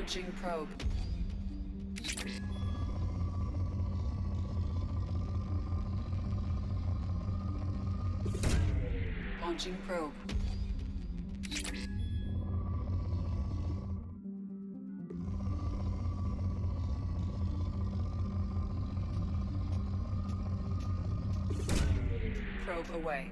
Launching probe. Launching probe. Probe away.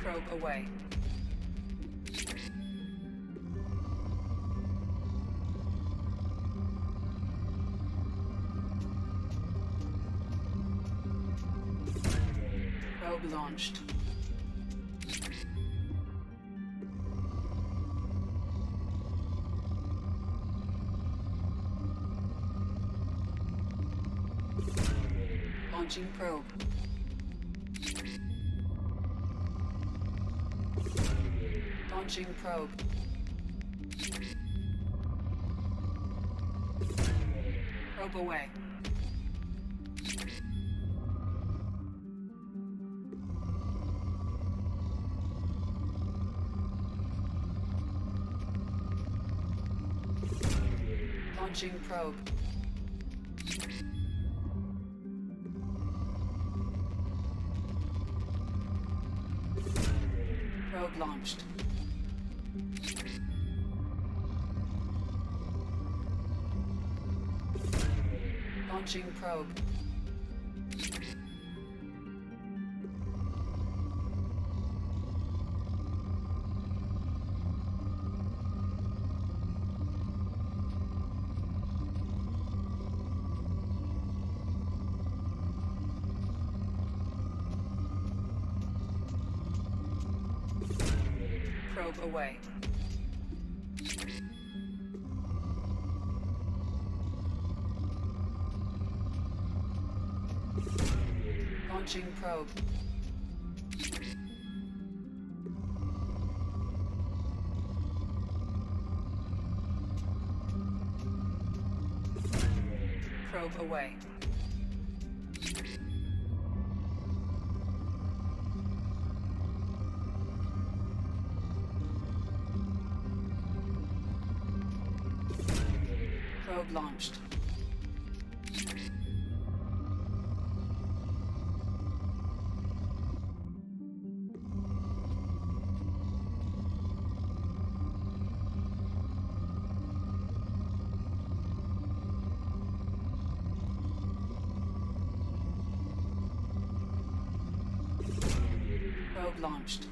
Probe away. Probe launched. Launching probe. Launching probe. Probe away. Launching probe. Probe launched. Launching probe. Probe away. Launching probe. Probe away. Probe launched. Probe launched.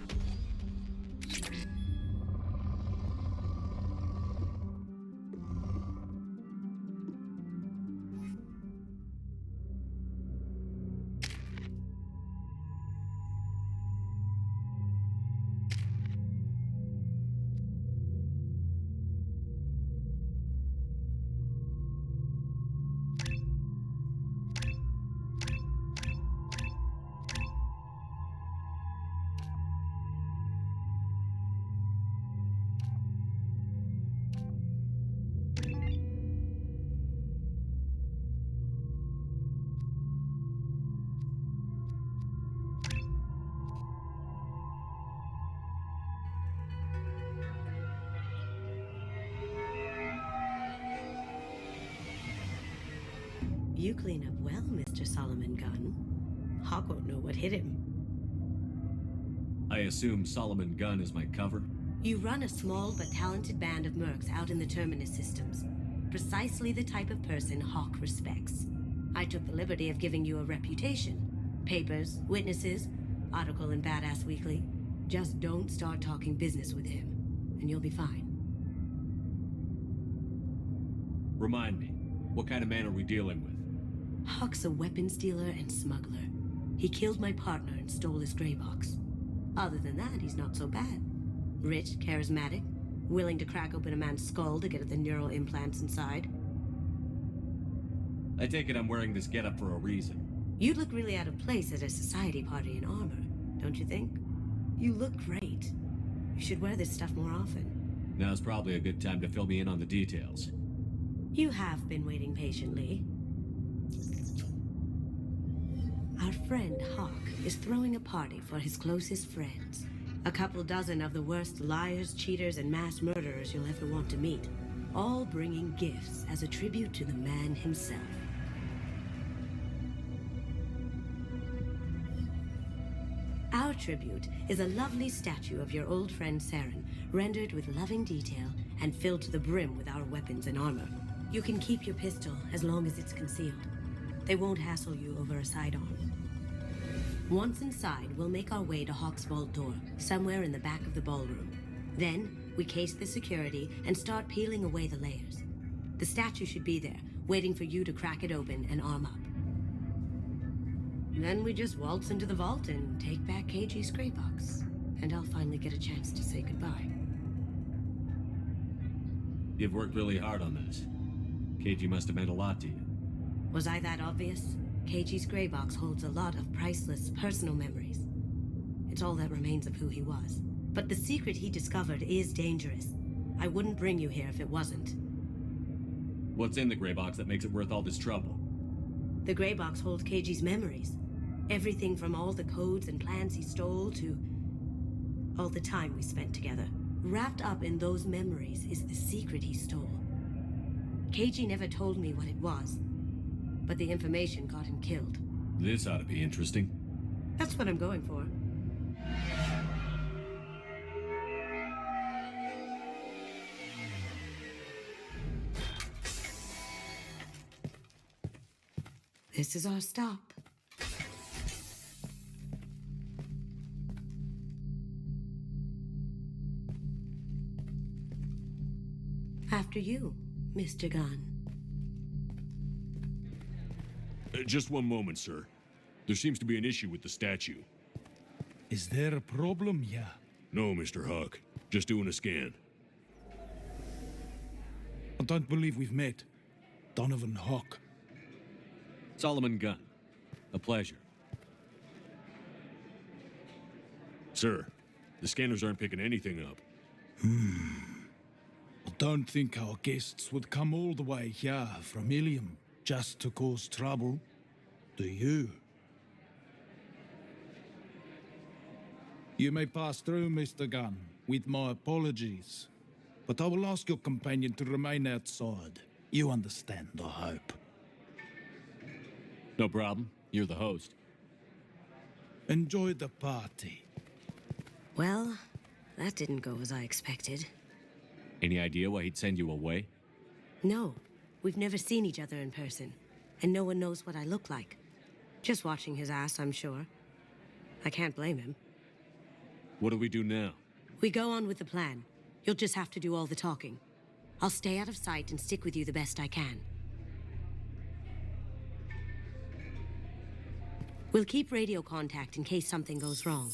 You clean up well, Mr. Solomon Gunn. Hawk won't know what hit him. I assume Solomon Gunn is my cover? You run a small but talented band of mercs out in the Terminus systems. Precisely the type of person Hawk respects. I took the liberty of giving you a reputation. Papers, witnesses, article in Badass Weekly. Just don't start talking business with him, and you'll be fine. Remind me, what kind of man are we dealing with? Hawk's a weapons dealer and smuggler. He killed my partner and stole his gray box. Other than that, he's not so bad. Rich, charismatic, willing to crack open a man's skull to get at the neural implants inside. I take it I'm wearing this getup for a reason. You'd look really out of place at a society party in armor, don't you think? You look great. You should wear this stuff more often. Now's probably a good time to fill me in on the details. You have been waiting patiently. friend, Hawk, is throwing a party for his closest friends. A couple dozen of the worst liars, cheaters, and mass murderers you'll ever want to meet. All bringing gifts as a tribute to the man himself. Our tribute is a lovely statue of your old friend Saren, rendered with loving detail and filled to the brim with our weapons and armor. You can keep your pistol as long as it's concealed. They won't hassle you over a sidearm. Once inside, we'll make our way to Hawk's vault door, somewhere in the back of the ballroom. Then, we case the security and start peeling away the layers. The statue should be there, waiting for you to crack it open and arm up. Then we just waltz into the vault and take back KG's gray box. And I'll finally get a chance to say goodbye. You've worked really hard on this. KG must have meant a lot to you. Was I that obvious? KG's gray box holds a lot of priceless personal memories. It's all that remains of who he was. But the secret he discovered is dangerous. I wouldn't bring you here if it wasn't. What's in the gray box that makes it worth all this trouble? The gray box holds KG's memories. Everything from all the codes and plans he stole to all the time we spent together. Wrapped up in those memories is the secret he stole. KG never told me what it was, but the information got him killed. This ought to be interesting. That's what I'm going for. This is our stop. After you, Mr. Gunn. Just one moment, sir. There seems to be an issue with the statue. Is there a problem, yeah? No, Mr. Huck. Just doing a scan. I don't believe we've met. Donovan Hawk. Solomon Gunn. A pleasure. Sir, the scanners aren't picking anything up. I don't think our guests would come all the way here from Ilium just to cause trouble. Do you? You may pass through, Mr. Gunn, with my apologies. But I will ask your companion to remain outside. You understand, I hope. No problem. You're the host. Enjoy the party. Well, that didn't go as I expected. Any idea why he'd send you away? No, we've never seen each other in person, and no one knows what I look like. Just watching his ass, I'm sure. I can't blame him. What do we do now? We go on with the plan. You'll just have to do all the talking. I'll stay out of sight and stick with you the best I can. We'll keep radio contact in case something goes wrong.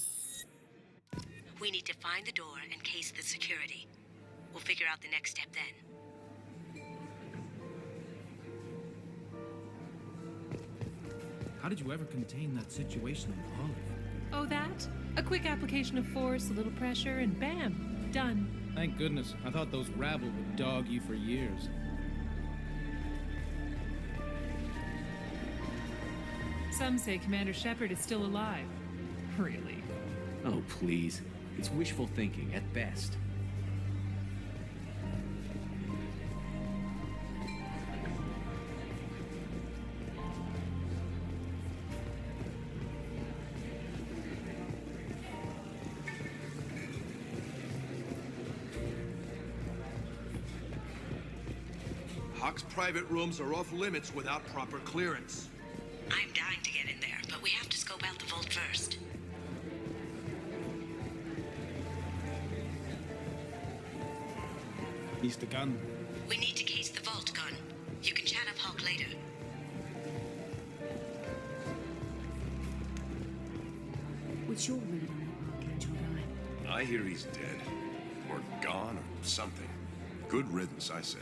We need to find the door and case the security. We'll figure out the next step then. How did you ever contain that situation in Holland? Oh, that? A quick application of force, a little pressure, and bam, done. Thank goodness. I thought those rabble would dog you for years. Some say Commander Shepard is still alive. Really? Oh, please. It's wishful thinking at best. Hawk's private rooms are off limits without proper clearance. I'm dying to get in there, but we have to scope out the vault first. Mr. Gunn. We need to case the vault, Gunn. You can chat up Hawk later. What's your read on it, Archangel Guy? I hear he's dead. Or gone, or something. Good riddance, I say.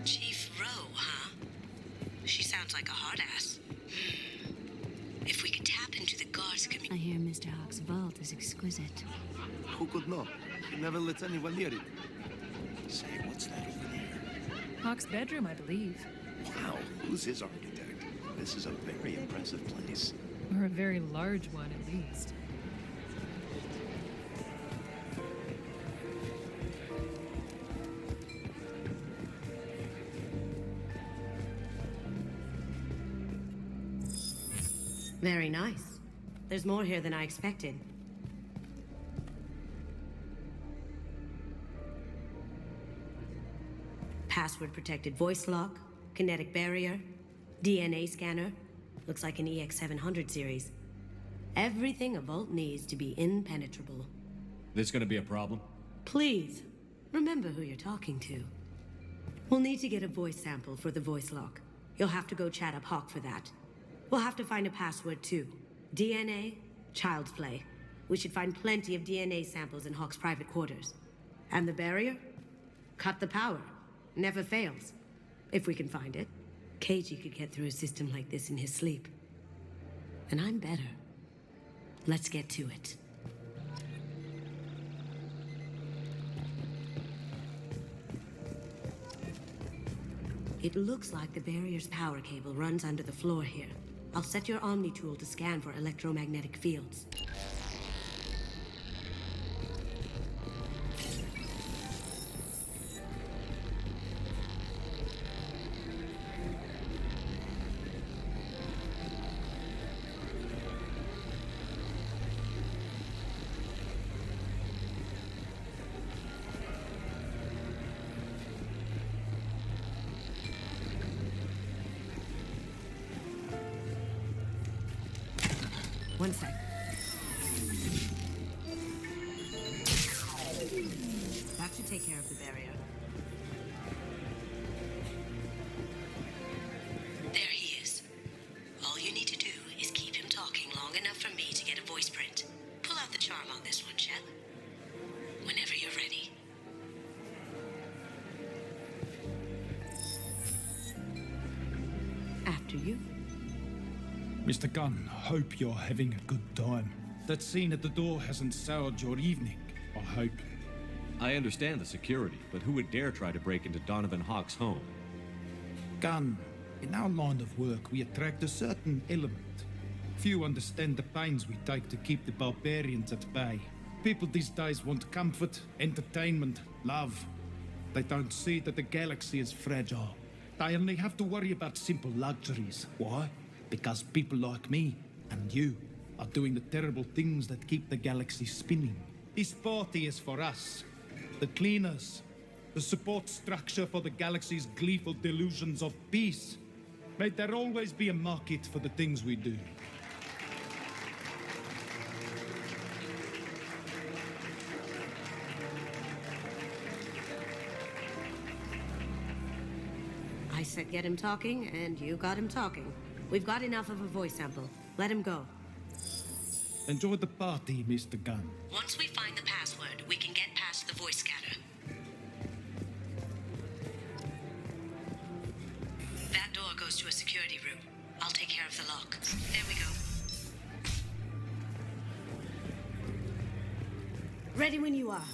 Chief Rowe, huh? like a hard ass. If we could tap into the guards' community... I hear Mr. Hawk's vault is exquisite. Who could know? He never lets anyone near it. Say, what's that over there? Hawk's bedroom, I believe. Wow, who's his architect? This is a very impressive place. Or a very large one, at least. Very nice. There's more here than I expected. Password-protected voice lock, kinetic barrier, DNA scanner. Looks like an EX-700 series. Everything a vault needs to be impenetrable. This gonna be a problem? Please, remember who you're talking to. We'll need to get a voice sample for the voice lock. You'll have to go chat up Hawk for that. We'll have to find a password too. DNA, child's play. We should find plenty of DNA samples in Hawk's private quarters. And the barrier? Cut the power. Never fails. If we can find it. KG could get through a system like this in his sleep. And I'm better. Let's get to it. It looks like the barrier's power cable runs under the floor here. I'll set your Omni tool to scan for electromagnetic fields. One sec. That should take care of the barrier. There he is. All you need to do is keep him talking long enough for me to get a voice print. Pull out the charm on this one, Chet. Whenever you're ready. After you. Mr. Gunn, hope you're having a good time. That scene at the door hasn't soured your evening, I hope. I understand the security, but who would dare try to break into Donovan Hawk's home? Gunn, in our line of work, we attract a certain element. Few understand the pains we take to keep the barbarians at bay. People these days want comfort, entertainment, love. They don't see that the galaxy is fragile. They only have to worry about simple luxuries. Why? Because people like me and you are doing the terrible things that keep the galaxy spinning. This party is for us, the cleaners, the support structure for the galaxy's gleeful delusions of peace. May there always be a market for the things we do. I said get him talking, and you got him talking. We've got enough of a voice sample. Let him go. Enjoy the party, Mr. Gunn. Once we find the password, we can get past the voice scanner. That door goes to a security room. I'll take care of the lock. There we go. Ready when you are.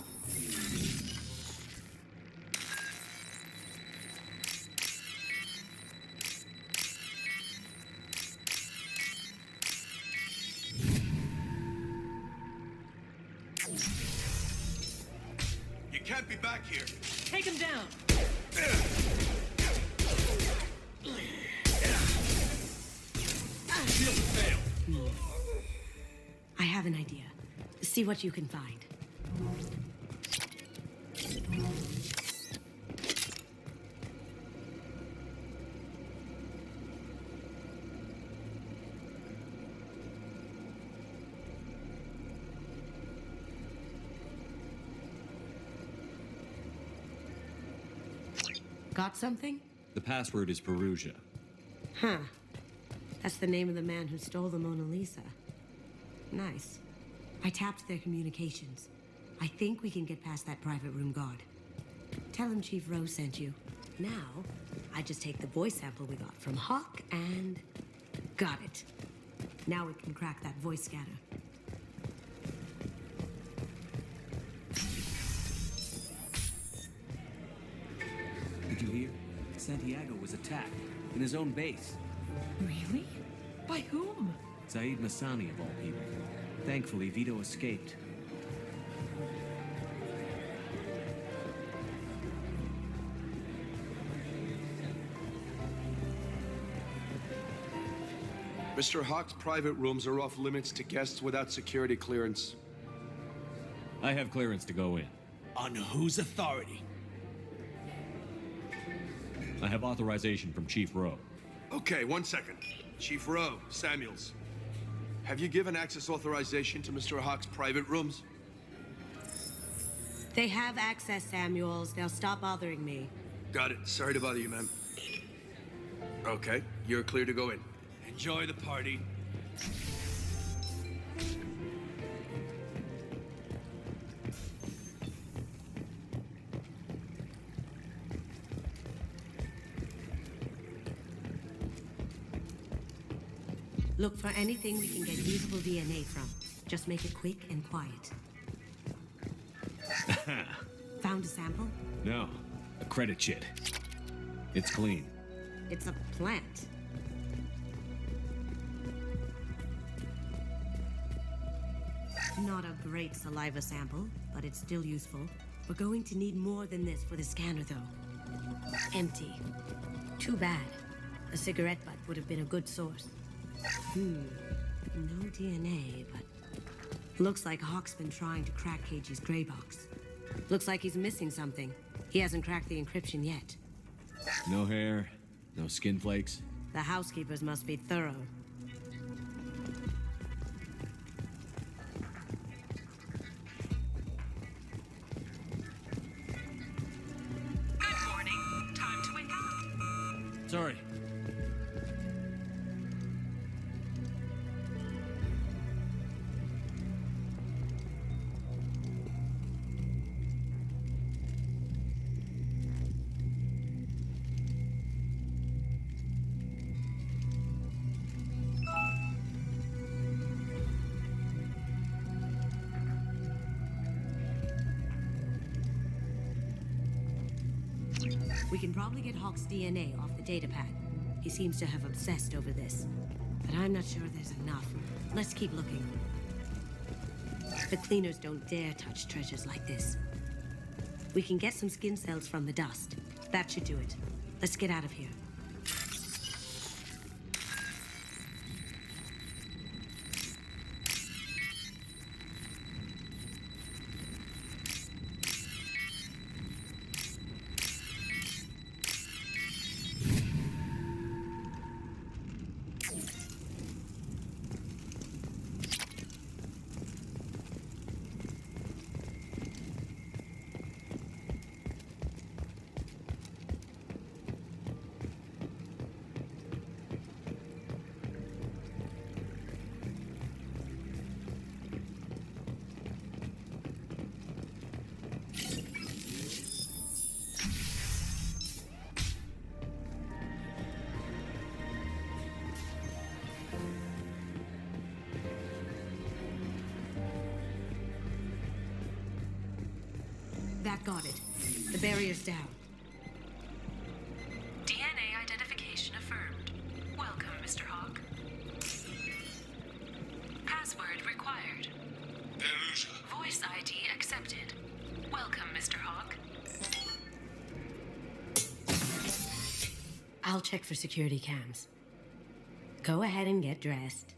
You can't be back here. Take him down. Shield failed. I have an idea. See what you can find. Got something? The password is Perugia. Huh. That's the name of the man who stole the Mona Lisa. Nice. I tapped their communications. I think we can get past that private room guard. Tell him Chief Rose sent you. Now, I just take the voice sample we got from Hawk and... got it. Now we can crack that voice scatter. Did you hear? Santiago was attacked in his own base. Really? By whom? Zaid Massani, of all people. Thankfully, Vito escaped. Mr. Hawk's private rooms are off limits to guests without security clearance. I have clearance to go in. On whose authority? I have authorization from Chief Rowe. Okay, 1 second. Chief Rowe, Samuels. Have you given access authorization to Mr. Hawk's private rooms? They have access, Samuels. They'll stop bothering me. Got it. Sorry to bother you, ma'am. Okay, you're clear to go in. Enjoy the party. Look for anything we can get usable DNA from. Just make it quick and quiet. Found a sample? No, a credit chit. It's clean. It's a plant. Not a great saliva sample, but it's still useful. We're going to need more than this for the scanner, though. Empty. Too bad. A cigarette butt would have been a good source. No DNA, but... Looks like Hawk's been trying to crack Cage's gray box. Looks like he's missing something. He hasn't cracked the encryption yet. No hair, no skin flakes. The housekeepers must be thorough. Good morning. Time to wake up. Sorry. We can probably get Hawk's DNA off the datapad. He seems to have obsessed over this. But I'm not sure there's enough. Let's keep looking. The cleaners don't dare touch treasures like this. We can get some skin cells from the dust. That should do it. Let's get out of here. That got it. The barrier's down. DNA identification affirmed. Welcome, Mr. Hawk. Password required. Voice ID accepted. Welcome, Mr. Hawk. I'll check for security cams. Go ahead and get dressed.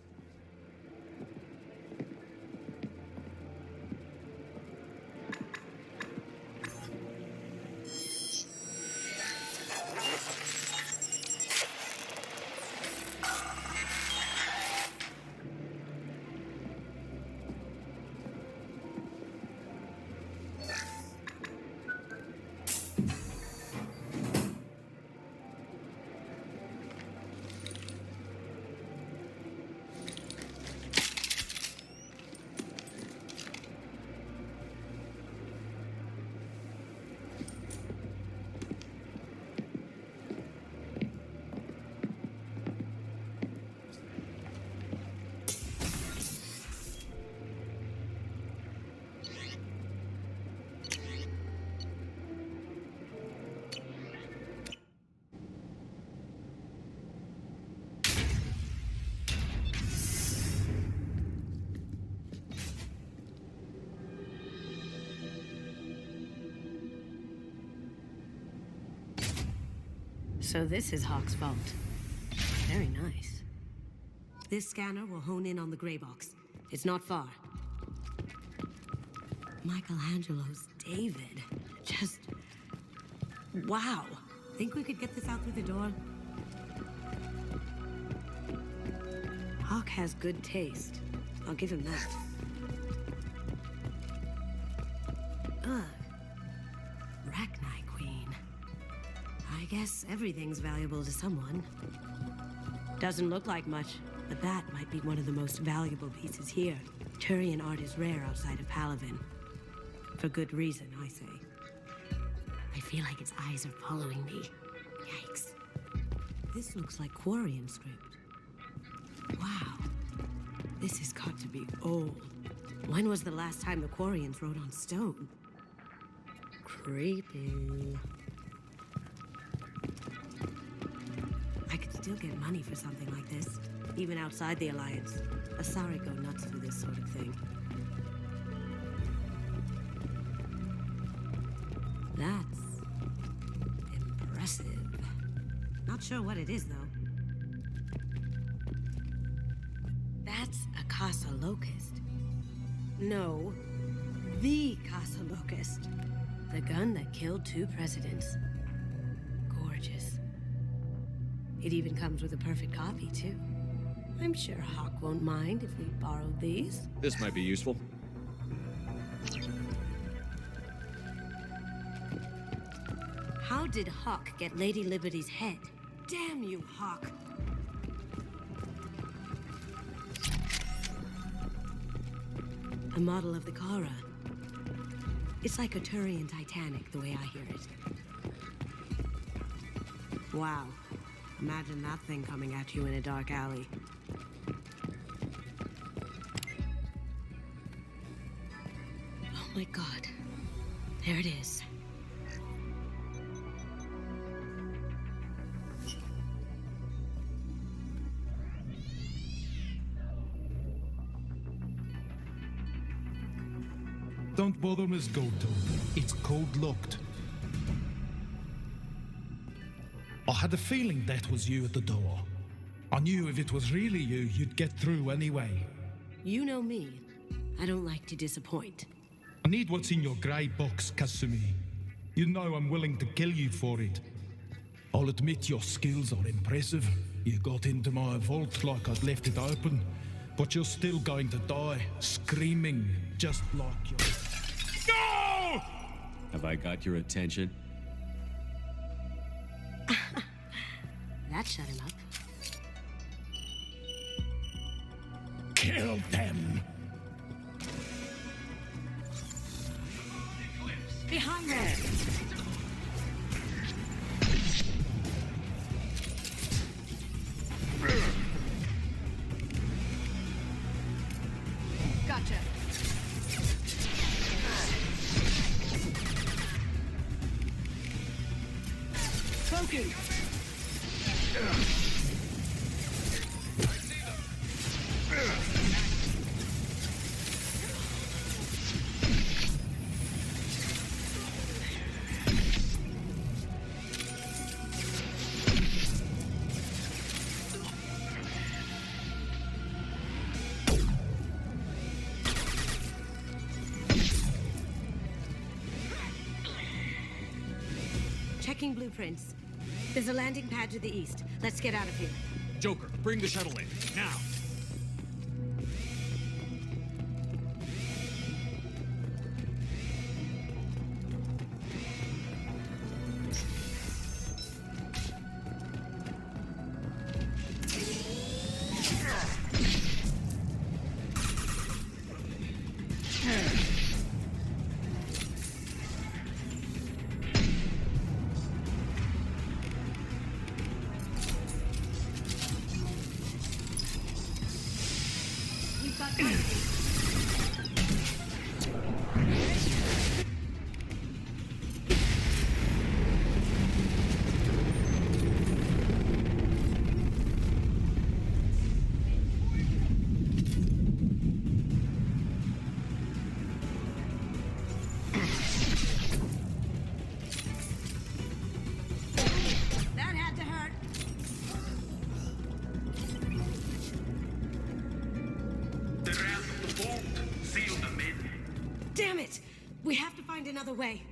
So this is Hawk's vault. Very nice. This scanner will hone in on the gray box. It's not far. Michelangelo's David. Just... wow. Think we could get this out through the door? Hawk has good taste. I'll give him that. Ugh. Rachni Queen. I guess everything's valuable to someone. Doesn't look like much, but that might be one of the most valuable pieces here. Turian art is rare outside of Palavin. For good reason, I say. I feel like its eyes are following me. Yikes. This looks like Quarian script. Wow. This has got to be old. When was the last time the Quarians wrote on stone? Creepy. I could still get money for something like this, even outside the Alliance. Asari go nuts for this sort of thing. That's impressive. Not sure what it is, though. That's a Casa Locust. No, the Casa Locust. The gun that killed 2 presidents. Gorgeous. It even comes with a perfect copy, too. I'm sure Hawk won't mind if we borrowed these. This might be useful. How did Hawk get Lady Liberty's head? Damn you, Hawk! A model of the Kara. It's like a Turian Titanic, the way I hear it. Wow. Imagine that thing coming at you in a dark alley. Oh my god. There it is. Don't bother, Miss Goldtooth. It's code-locked. I had a feeling that was you at the door. I knew if it was really you, you'd get through anyway. You know me. I don't like to disappoint. I need what's in your grey box, Kasumi. You know I'm willing to kill you for it. I'll admit your skills are impressive. You got into my vault like I'd left it open, but you're still going to die, screaming, just like you. No! Have I got your attention? That shut him up. Kill them! Behind there! Gotcha. Cloaking! Checking blueprints. There's a landing pad to the east. Let's get out of here. Joker, bring the shuttle in, now! That had to Damn it! We have to find another way.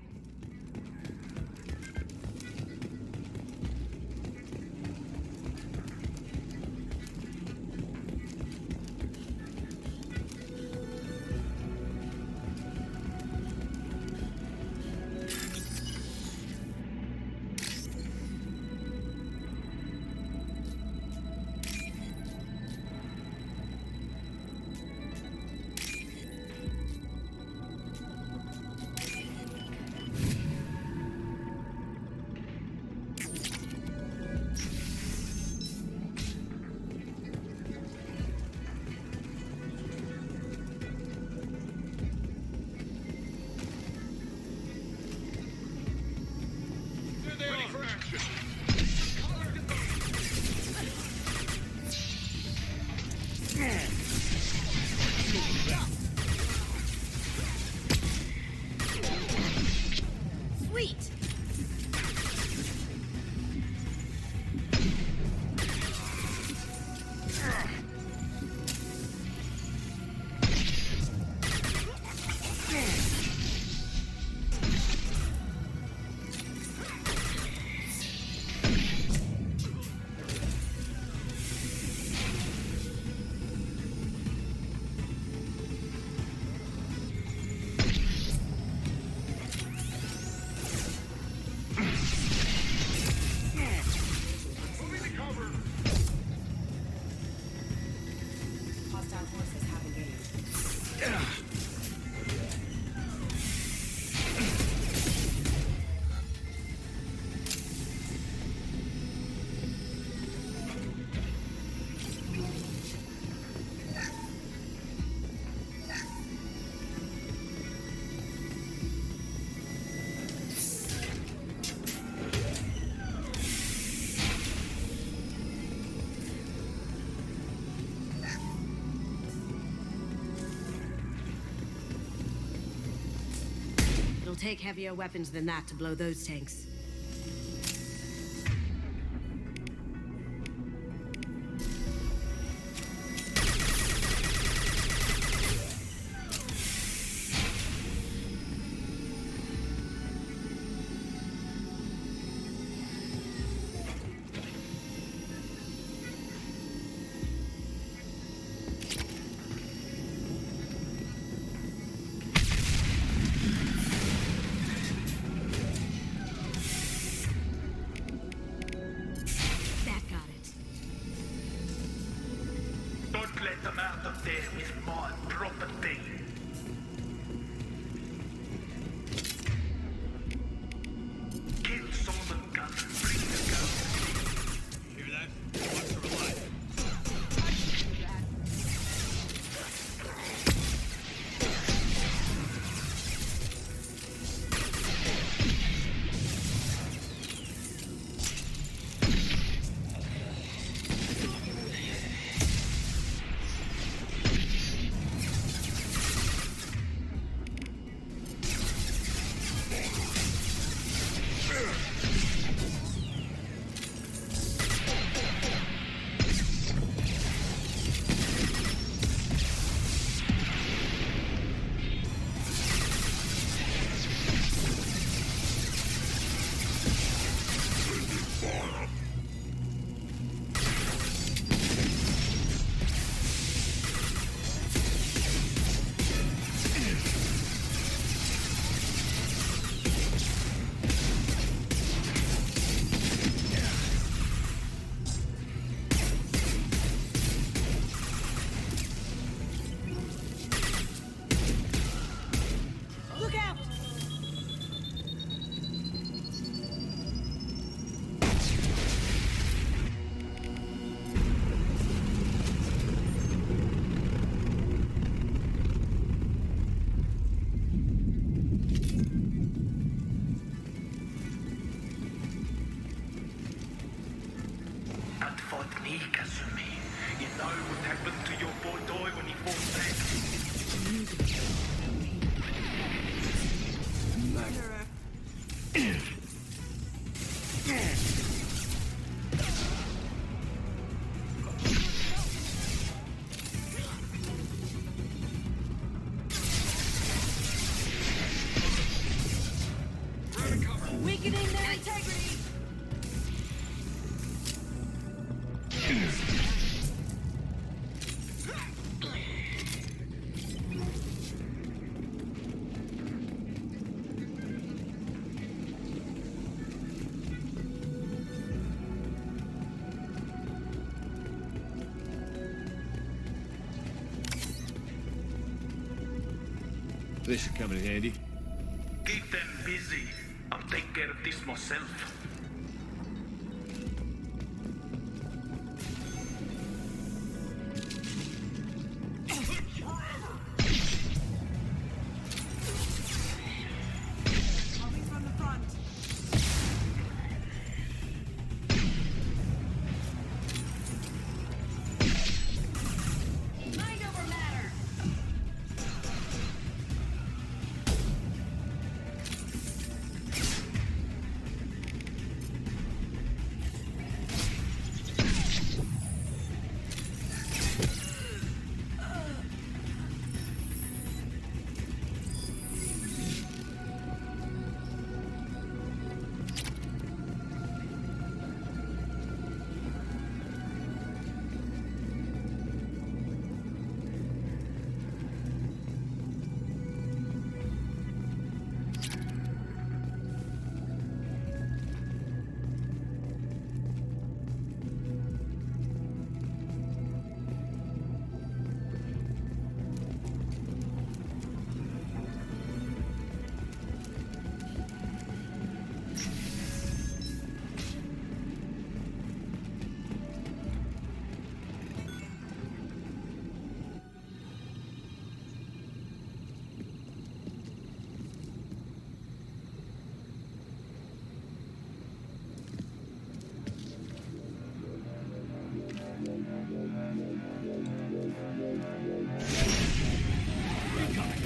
Sweet! Hostile forces have engaged. It'll take heavier weapons than that to blow those tanks. That got it. Don't let them out of there with my property. Kill Solomon Gun. Bring the gun. Hear that? Watch her alive. Look out! That fought me, Kasumi. You know what happened to your boy Doi when he fought back? This should come in handy. Keep them busy. I'm taking care of this myself.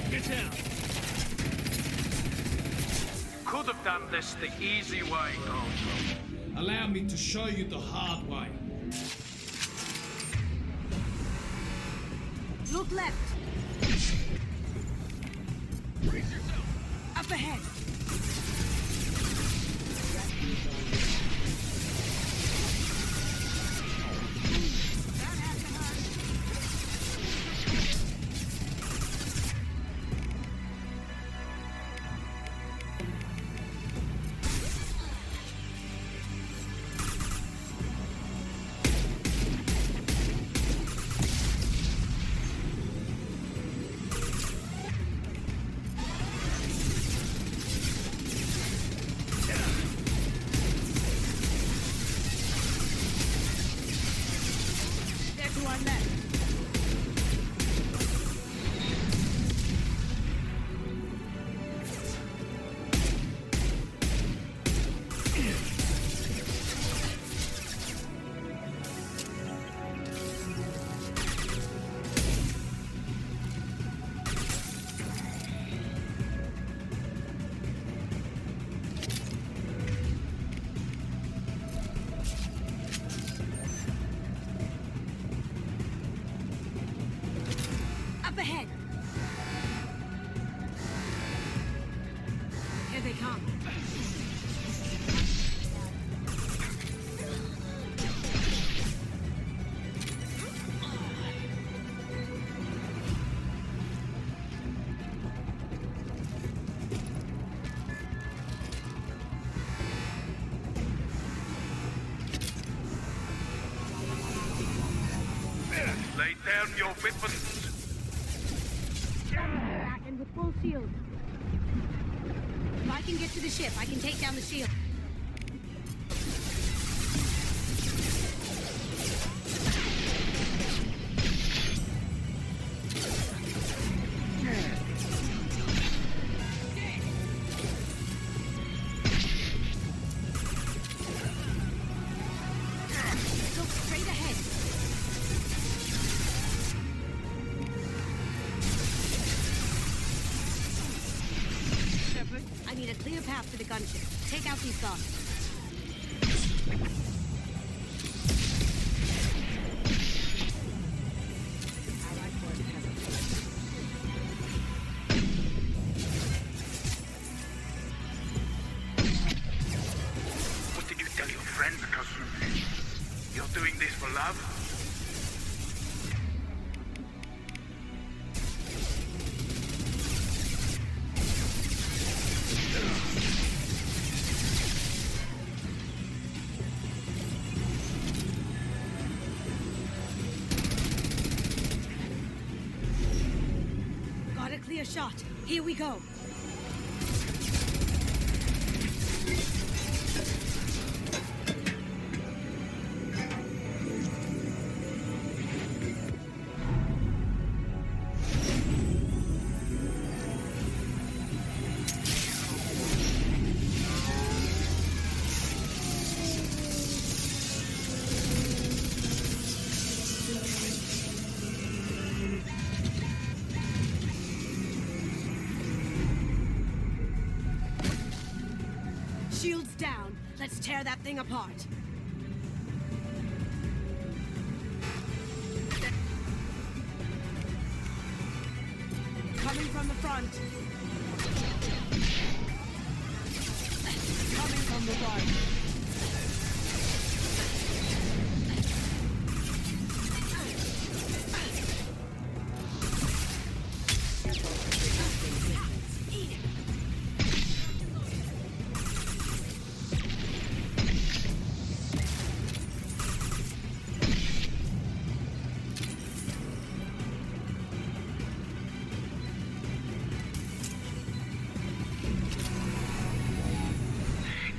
Get down! Could have done this the easy way, though. Allow me to show you the hard way. Look left. Up ahead. Up ahead. Here they come. Lay down your weapons. Back and with full shield. If I can get to the ship, I can take down the shield. Go straight ahead. I need a clear path to the gunship. Take out these guns. What did you tell your friend, cousin? You're doing this for love? clear shot. Here we go. Shields down. Let's tear that thing apart. Coming from the front. Coming from the right.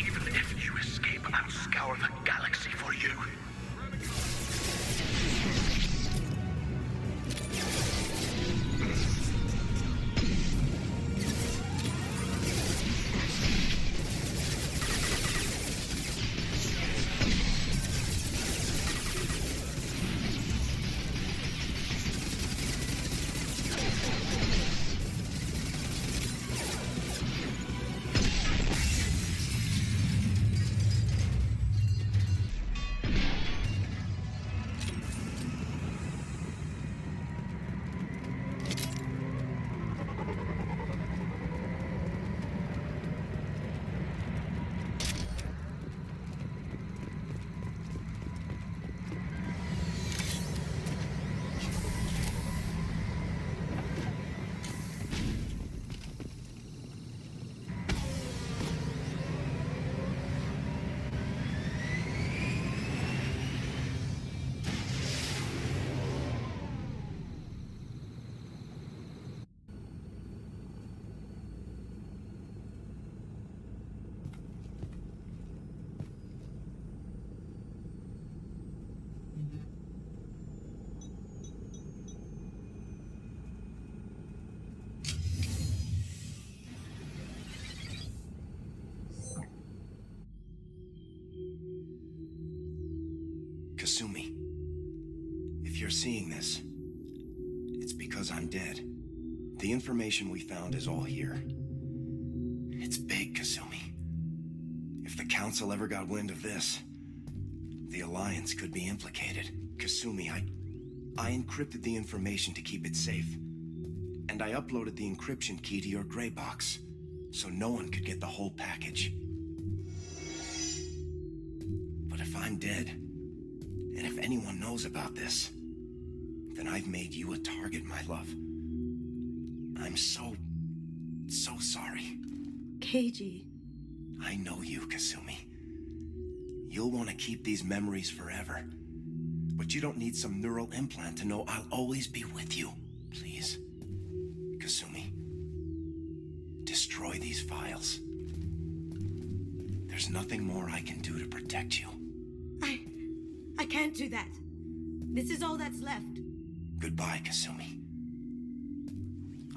Even if you escape, I'll scour the galaxy for you. Kasumi, if you're seeing this, it's because I'm dead. The information we found is all here. It's big, Kasumi. If the Council ever got wind of this, the Alliance could be implicated. Kasumi, I encrypted the information to keep it safe. And I uploaded the encryption key to your gray box, so no one could get the whole package. But if I'm dead, and if anyone knows about this, then I've made you a target, my love. I'm so sorry. Keiji. I know you, Kasumi. You'll want to keep these memories forever. But you don't need some neural implant to know I'll always be with you. Please. Kasumi. Destroy these files. There's nothing more I can do to protect you. I can't do that. This is all that's left. Goodbye, Kasumi.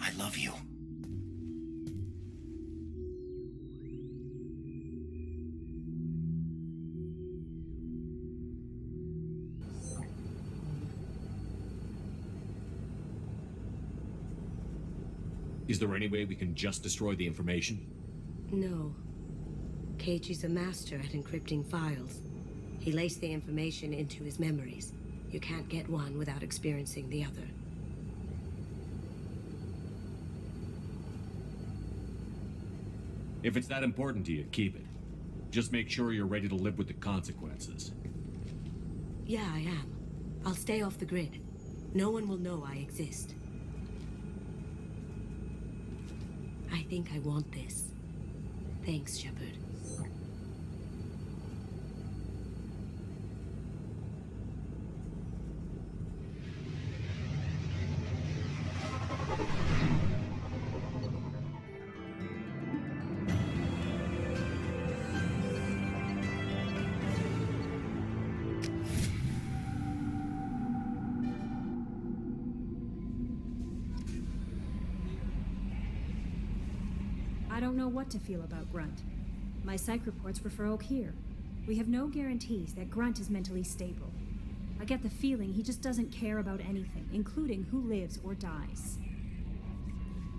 I love you. Is there any way we can just destroy the information? No. Keiichi's a master at encrypting files. He laced the information into his memories. You can't get one without experiencing the other. If it's that important to you, keep it. Just make sure you're ready to live with the consequences. Yeah, I am. I'll stay off the grid. No one will know I exist. I think I want this. Thanks, Shepard. I don't know what to feel about Grunt. My psych reports refer Oak here. We have no guarantees that Grunt is mentally stable. I get the feeling he just doesn't care about anything, including who lives or dies.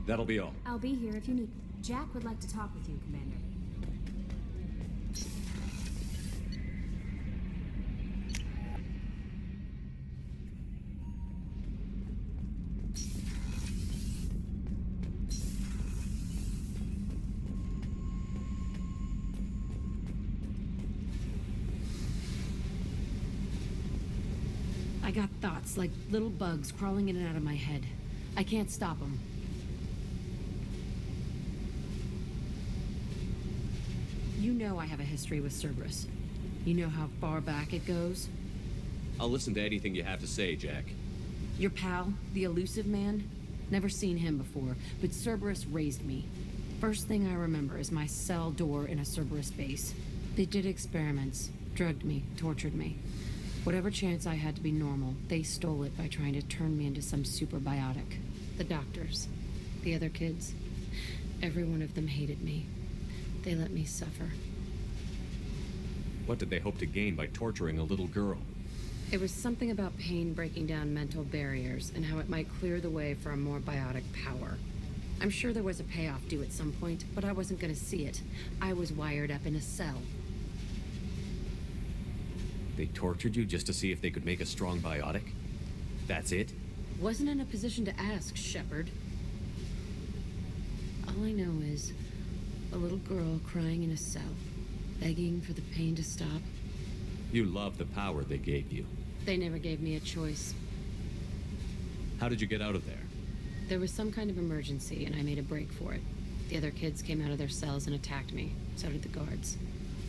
That'll be all. I'll be here if you need me. Jack would like to talk with you, Commander. I got thoughts like little bugs crawling in and out of my head. I can't stop them. You know I have a history with Cerberus. You know how far back it goes? I'll listen to anything you have to say, Jack. Your pal, the elusive man? Never seen him before, but Cerberus raised me. First thing I remember is my cell door in a Cerberus base. They did experiments, drugged me, tortured me. Whatever chance I had to be normal, they stole it by trying to turn me into some super biotic. The doctors, the other kids, every one of them hated me. They let me suffer. What did they hope to gain by torturing a little girl? It was something about pain breaking down mental barriers and how it might clear the way for a more biotic power. I'm sure there was a payoff due at some point, but I wasn't going to see it. I was wired up in a cell. They tortured you just to see if they could make a strong biotic? That's it? Wasn't in a position to ask, Shepard. All I know is a little girl crying in a cell, begging for the pain to stop. You love the power they gave you. They never gave me a choice. How did you get out of there? There was some kind of emergency, and I made a break for it. The other kids came out of their cells and attacked me. So did the guards.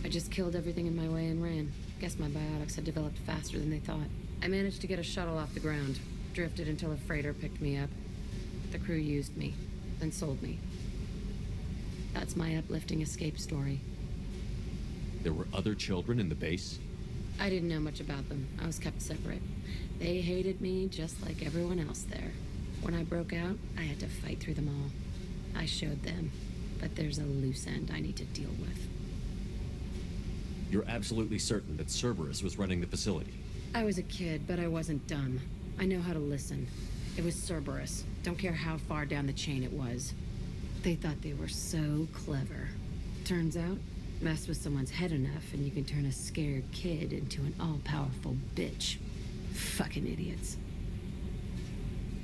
I just killed everything in my way and ran. Guess my biotics had developed faster than they thought. I managed to get a shuttle off the ground. Drifted until a freighter picked me up. The crew used me, then sold me. That's my uplifting escape story. There were other children in the base? I didn't know much about them. I was kept separate. They hated me just like everyone else there. When I broke out, I had to fight through them all. I showed them, but there's a loose end I need to deal with. You're absolutely certain that Cerberus was running the facility? I was a kid, but I wasn't dumb. I know how to listen. It was Cerberus. Don't care how far down the chain it was. They thought they were so clever. Turns out, mess with someone's head enough and you can turn a scared kid into an all-powerful bitch. Fucking idiots.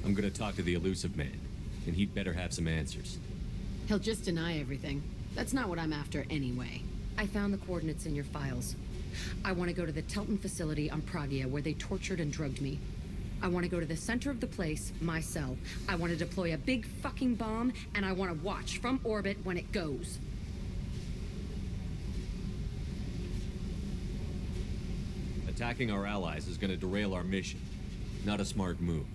I'm gonna talk to the elusive man, and he'd better have some answers. He'll just deny everything. That's not what I'm after anyway. I found the coordinates in your files. I want to go to the Telton facility on Pragia where they tortured and drugged me. I want to go to the center of the place, my cell. I want to deploy a big fucking bomb, and I want to watch from orbit when it goes. Attacking our allies is gonna derail our mission. Not a smart move.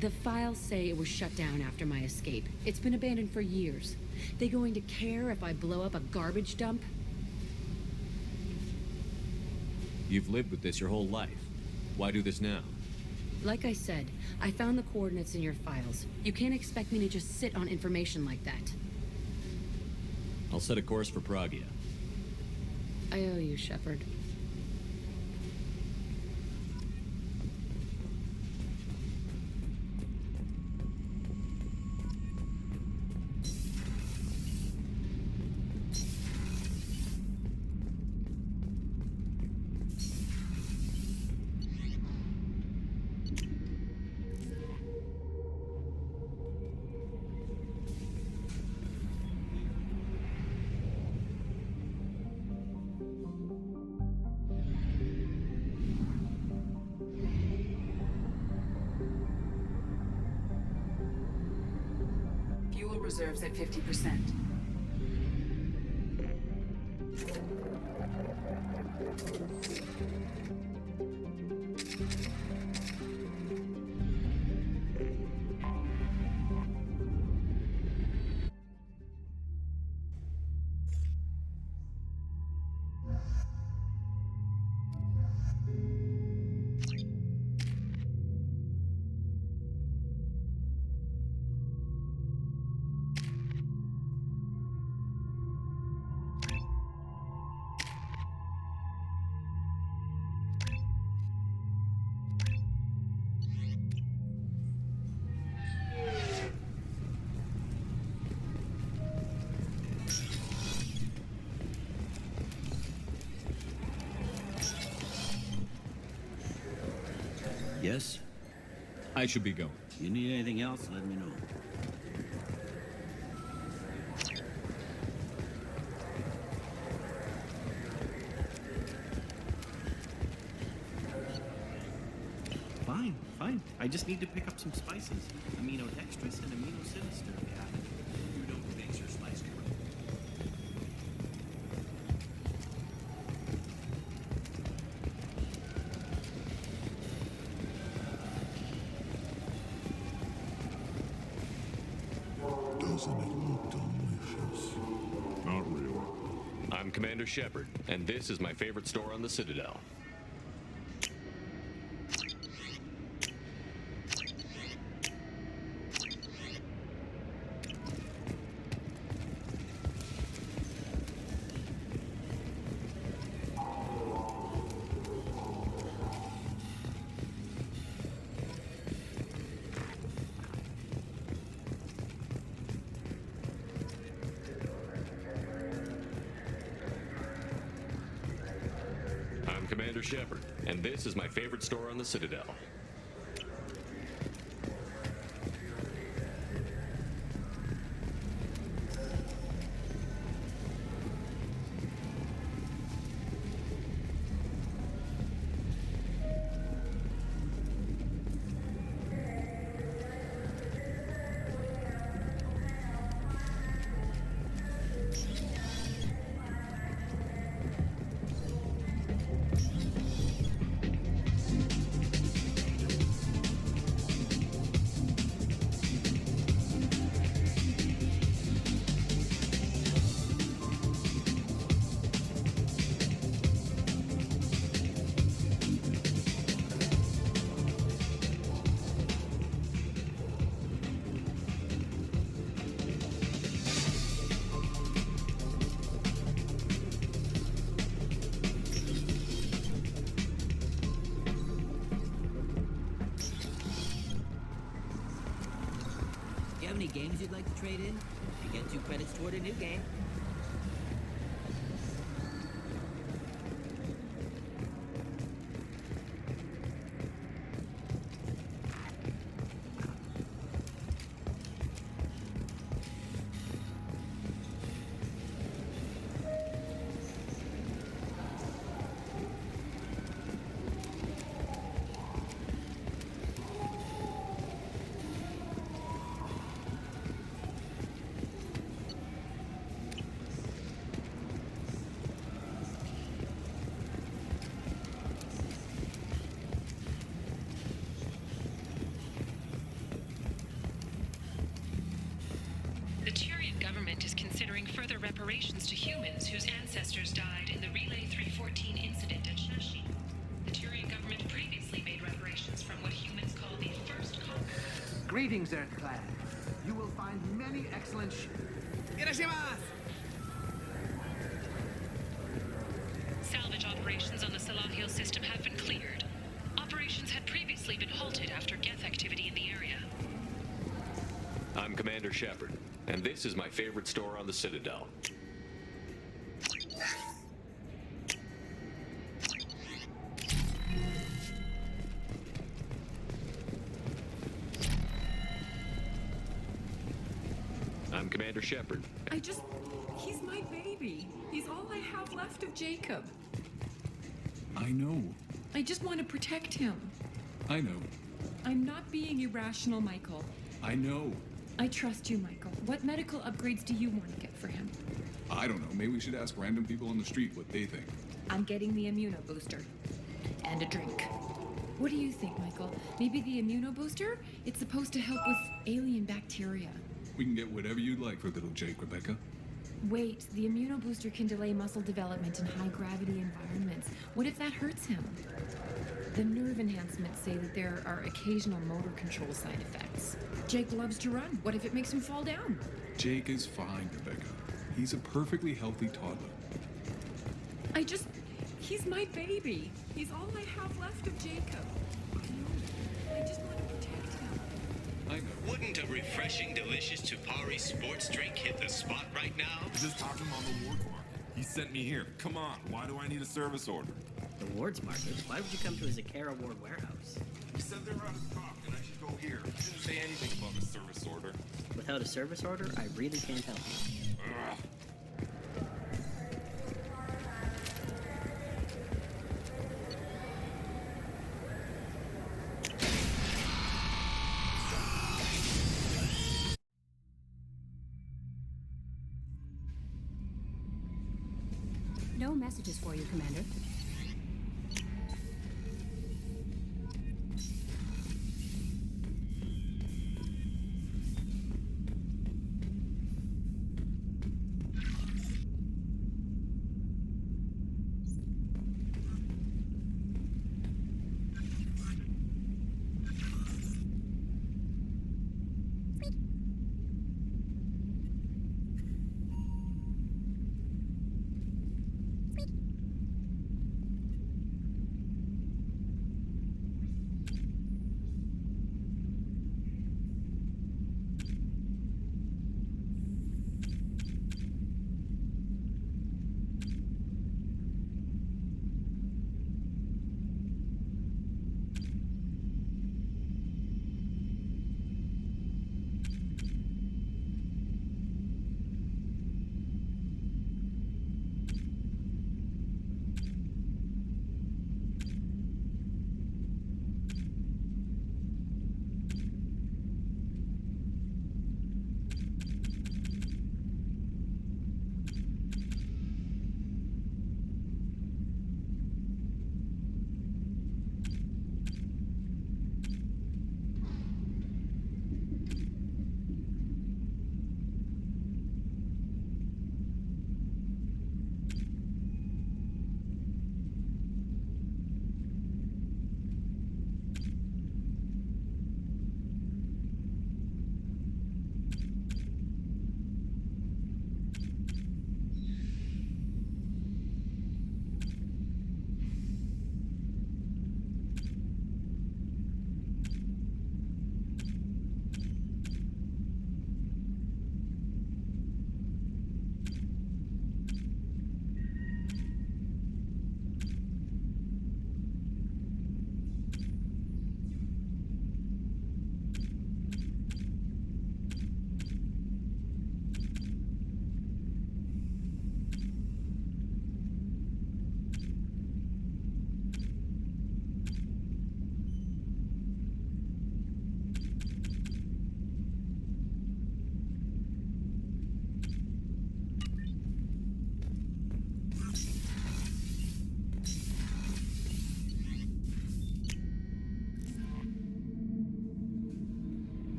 The files say it was shut down after my escape. It's been abandoned for years. They going to care if I blow up a garbage dump? You've lived with this your whole life. Why do this now? Like I said, I found the coordinates in your files. You can't expect me to just sit on information like that. I'll set a course for Pragia. I owe you, Shepard. Fuel reserves at 50%. Yes? I should be going. You need anything else, let me know. Fine, fine. I just need to pick up some spices. Aminodextrous and aminosinister, yeah. You don't mix your spice correctly. Doesn't it look delicious? Not really. I'm Commander Shepard, and this is my favorite store on the Citadel. I'm Commander Shepard, and this is my favorite store on the Citadel. Do you have any games you'd like to trade in? You get 2 credits toward a new game. The Turian government is considering further reparations to humans whose ancestors died in the Relay 314 incident at Shashi. The Turian government previously made reparations from what humans call the First Conqueror. Greetings, Earthclad. You will find many excellent Salvage operations on the Salahil system have been cleared. Operations had previously been halted after Geth activity in the area. I'm Commander Shepard, and this is my favorite store on the Citadel. I'm Commander Shepard. He's my baby. He's all I have left of Jacob. I know. I just want to protect him. I know. I'm not being irrational, Michael. I know. I trust you, Michael. What medical upgrades do you want to get for him? I don't know. Maybe we should ask random people on the street what they think. I'm getting the immuno booster. And a drink. What do you think, Michael? Maybe the immuno booster? It's supposed to help with alien bacteria. We can get whatever you'd like for little Jake, Rebecca. Wait, the immuno booster can delay muscle development in high-gravity environments. What if that hurts him? The nerve enhancements say that there are occasional motor control side effects. Jake loves to run. What if it makes him fall down? Jake is fine, Rebecca. He's a perfectly healthy toddler. He's my baby. He's all I have left of Jacob. I just want to protect him. I know. Wouldn't a refreshing, delicious Tupari sports drink hit the spot right now? Just talked to him on the Wards Market. He sent me here. Come on, why do I need a service order? The Wards Market? Why would you come to a Zakara Ward warehouse? said they're out of stock and I should go here. He didn't say anything about a service order. Without a service order, I really can't help you. Ugh. No messages for you, Commander.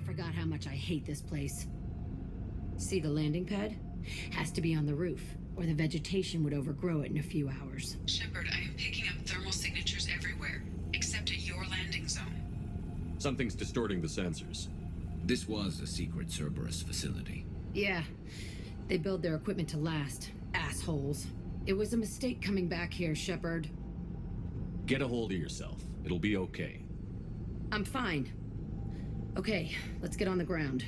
Forgot how much I hate this place. See the landing pad? Has to be on the roof, or the vegetation would overgrow it in a few hours. Shepard, I am picking up thermal signatures everywhere, except at your landing zone. Something's distorting the sensors. This was a secret Cerberus facility. Yeah, they build their equipment to last. Assholes. It was a mistake coming back here, Shepard. Get a hold of yourself. It'll be okay. I'm fine. Okay, let's get on the ground.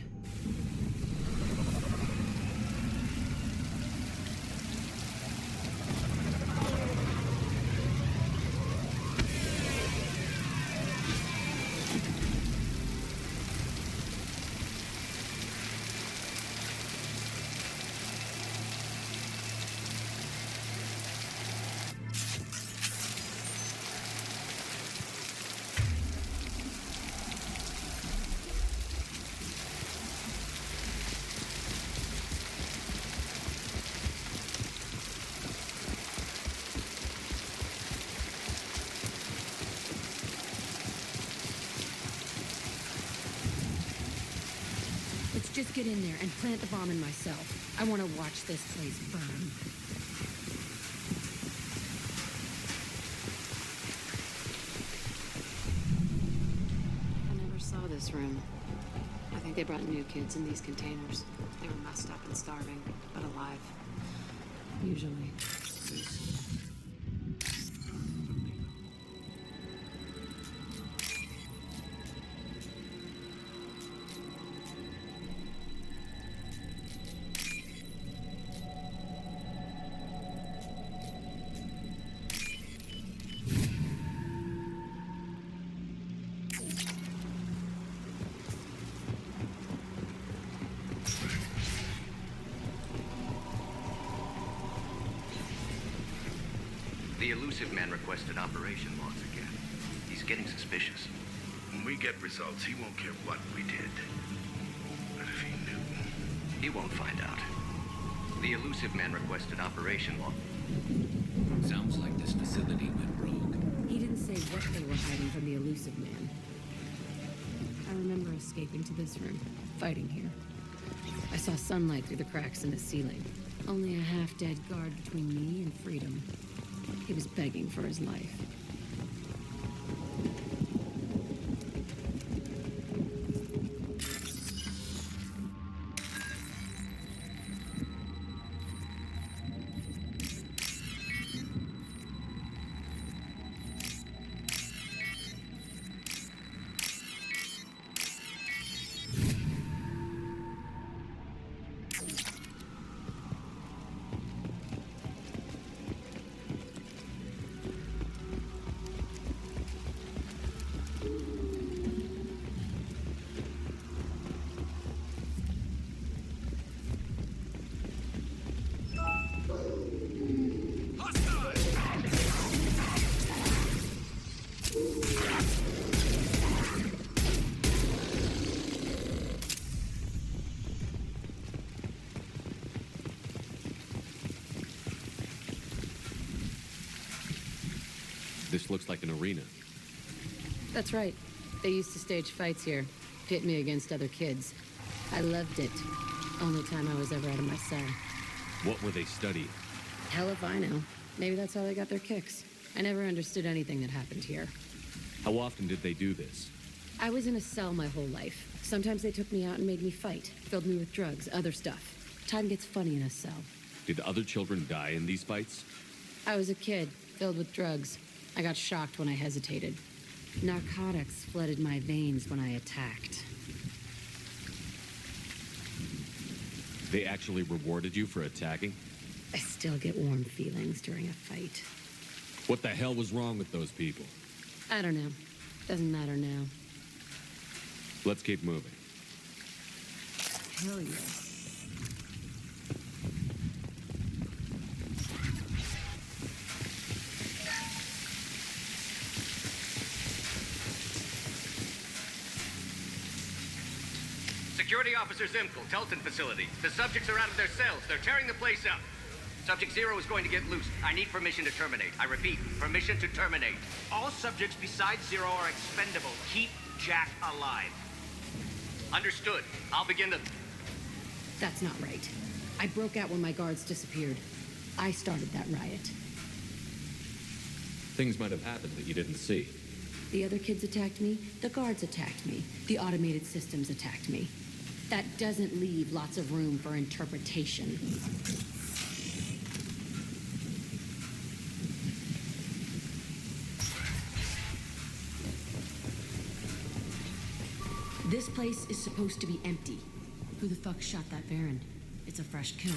Just get in there and plant the bomb in myself. I want to watch this place burn. I never saw this room. I think they brought new kids in these containers. They were messed up and starving, but alive. Usually. The elusive man requested operation logs again. He's getting suspicious. When we get results, he won't care what we did. But if he knew... He won't find out. The elusive man requested operation log. Sounds like this facility went rogue. He didn't say what they were hiding from the elusive man. I remember escaping to this room, fighting here. I saw sunlight through the cracks in the ceiling. Only a half-dead guard between me and freedom. He was begging for his life. This looks like an arena. That's right. They used to stage fights here, pit me against other kids. I loved it. Only time I was ever out of my cell. What were they studying? Hell if I know. Maybe that's how they got their kicks. I never understood anything that happened here. How often did they do this? I was in a cell my whole life. Sometimes they took me out and made me fight, filled me with drugs, other stuff. Time gets funny in a cell. Did other children die in these fights? I was a kid, filled with drugs. I got shocked when I hesitated. Narcotics flooded my veins when I attacked. They actually rewarded you for attacking? I still get warm feelings during a fight. What the hell was wrong with those people? I don't know. Doesn't matter now. Let's keep moving. Hell yeah. Security Officer Zimkel, Telton facility. The subjects are out of their cells. They're tearing the place up. Subject 0 is going to get loose. I need permission to terminate. I repeat, permission to terminate. All subjects besides 0 are expendable. Keep Jack alive. Understood. I'll begin the... That's not right. I broke out when my guards disappeared. I started that riot. Things might have happened that you didn't see. The other kids attacked me. The guards attacked me. The automated systems attacked me. That doesn't leave lots of room for interpretation. This place is supposed to be empty. Who the fuck shot that Baron? It's a fresh kill.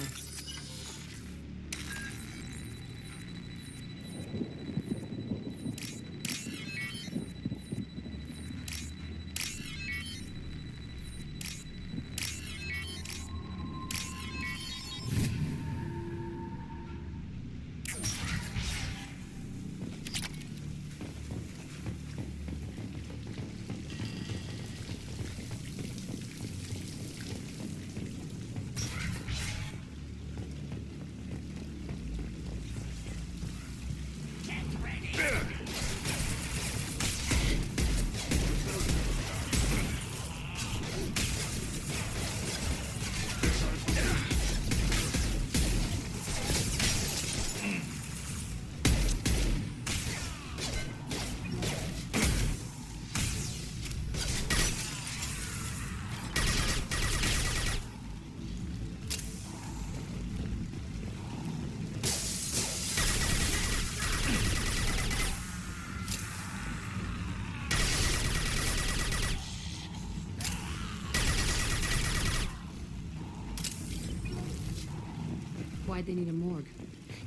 Why'd they need a morgue?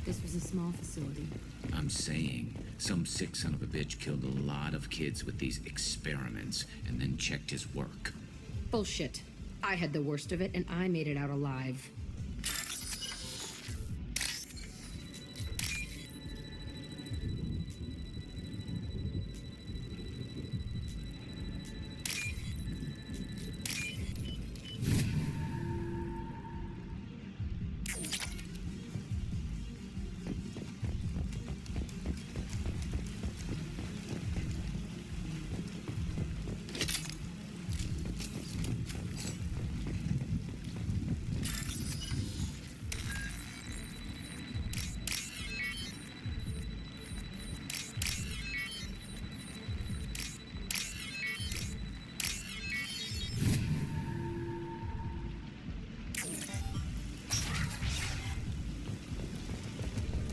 This was a small facility. I'm saying, some sick son of a bitch killed a lot of kids with these experiments and then checked his work. Bullshit. I had the worst of it, and I made it out alive.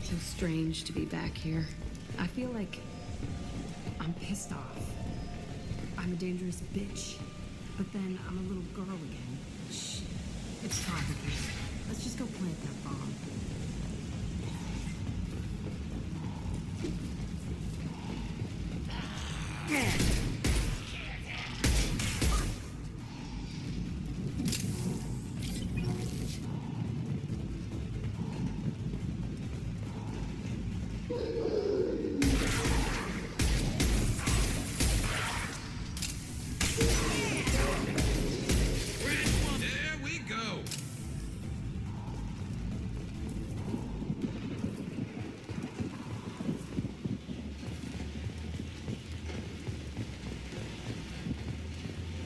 So strange to be back here. I feel like I'm pissed off. I'm a dangerous bitch. But then I'm a little girl again. Shh. It's complicated. Let's just go plant that bomb. There we go.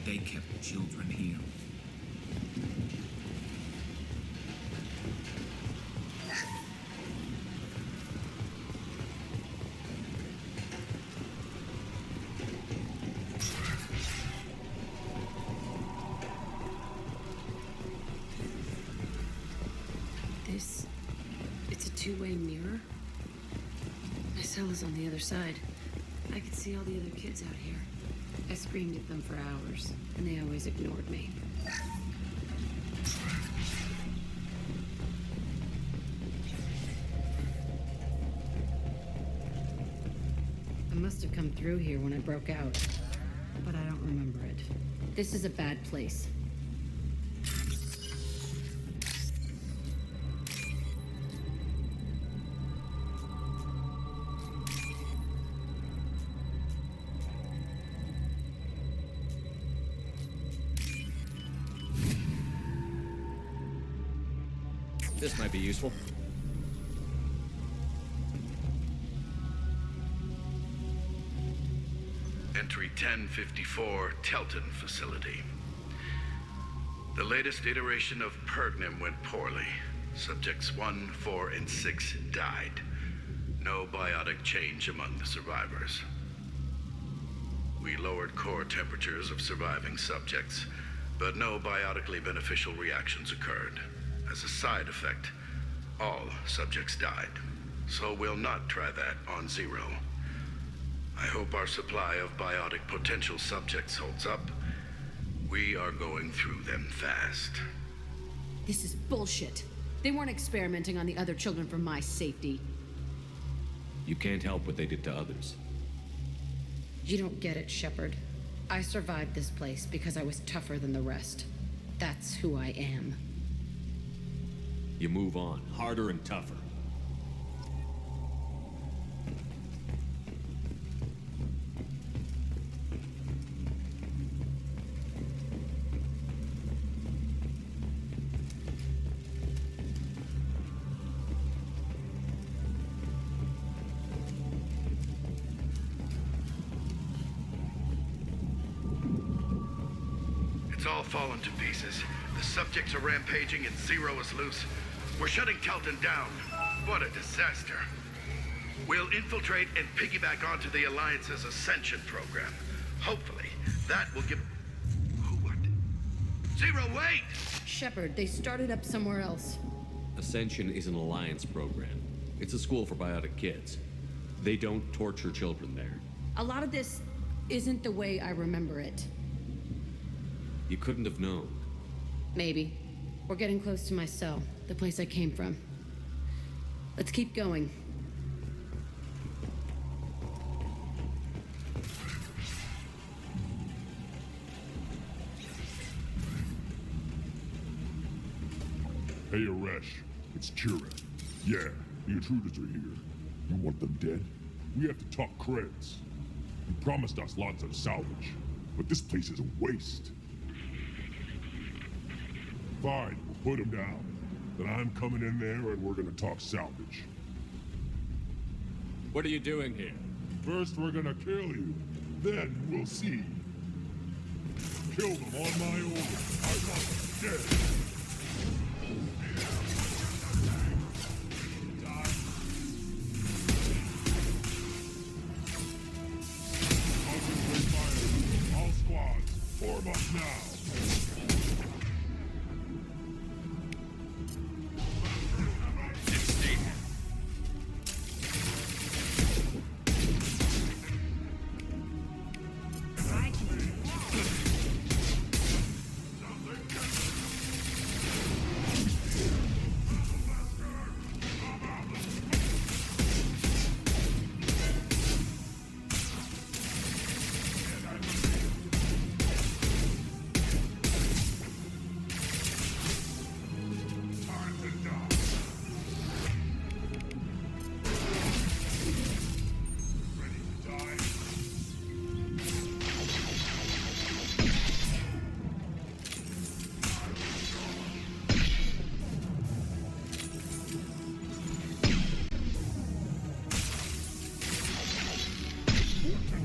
They kept children here. It's a two-way mirror. My cell is on the other side. I could see all the other kids out here. I screamed at them for hours, and they always ignored me. I must have come through here when I broke out, but I don't remember it. This is a bad place. This might be useful. Entry 1054, Telton facility. The latest iteration of Pergnum went poorly. Subjects 1, 4, and 6 died. No biotic change among the survivors. We lowered core temperatures of surviving subjects, but no biotically beneficial reactions occurred. As a side effect, all subjects died. So we'll not try that on Zero. I hope our supply of biotic potential subjects holds up. We are going through them fast. This is bullshit. They weren't experimenting on the other children for my safety. You can't help what they did to others. You don't get it, Shepard. I survived this place because I was tougher than the rest. That's who I am. You move on, harder and tougher. It's all fallen to pieces. The subjects are rampaging and Zero is loose. We're shutting Telton down. What a disaster. We'll infiltrate and piggyback onto the Alliance's Ascension program. Hopefully, that will give... What? Zero, wait! Shepard, they started up somewhere else. Ascension is an Alliance program. It's a school for biotic kids. They don't torture children there. A lot of this isn't the way I remember it. You couldn't have known. Maybe. We're getting close to my cell, the place I came from. Let's keep going. Hey, Aresh. It's Chira. Yeah, the intruders are here. You want them dead? We have to talk creds. You promised us lots of salvage, but this place is a waste. Fine, we'll put them down. Then I'm coming in there and we're gonna talk salvage. What are you doing here? First, we're gonna kill you. Then we'll see. Kill them on my order. I want them dead. Concentrate fire. All squads, form up now.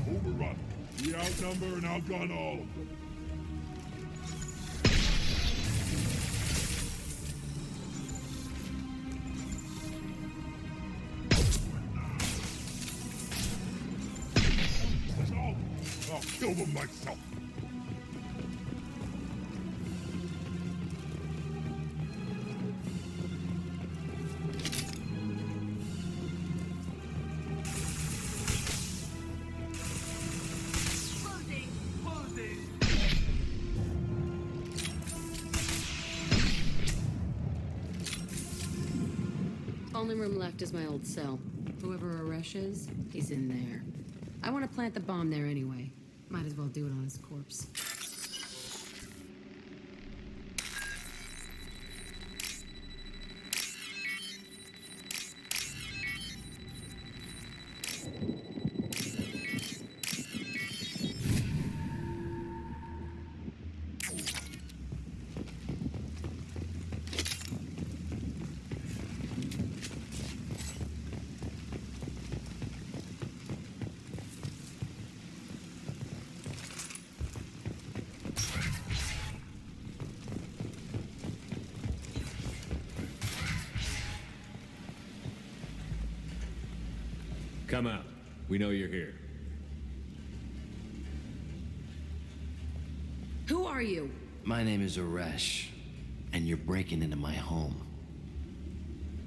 Overrun. We outnumber and outgun all of them. I'll kill them myself. Only room left is my old cell. Whoever Aresh is, he's in there. I want to plant the bomb there anyway. Might as well do it on his corpse. Come out. We know you're here. Who are you? My name is Aresh, and you're breaking into my home.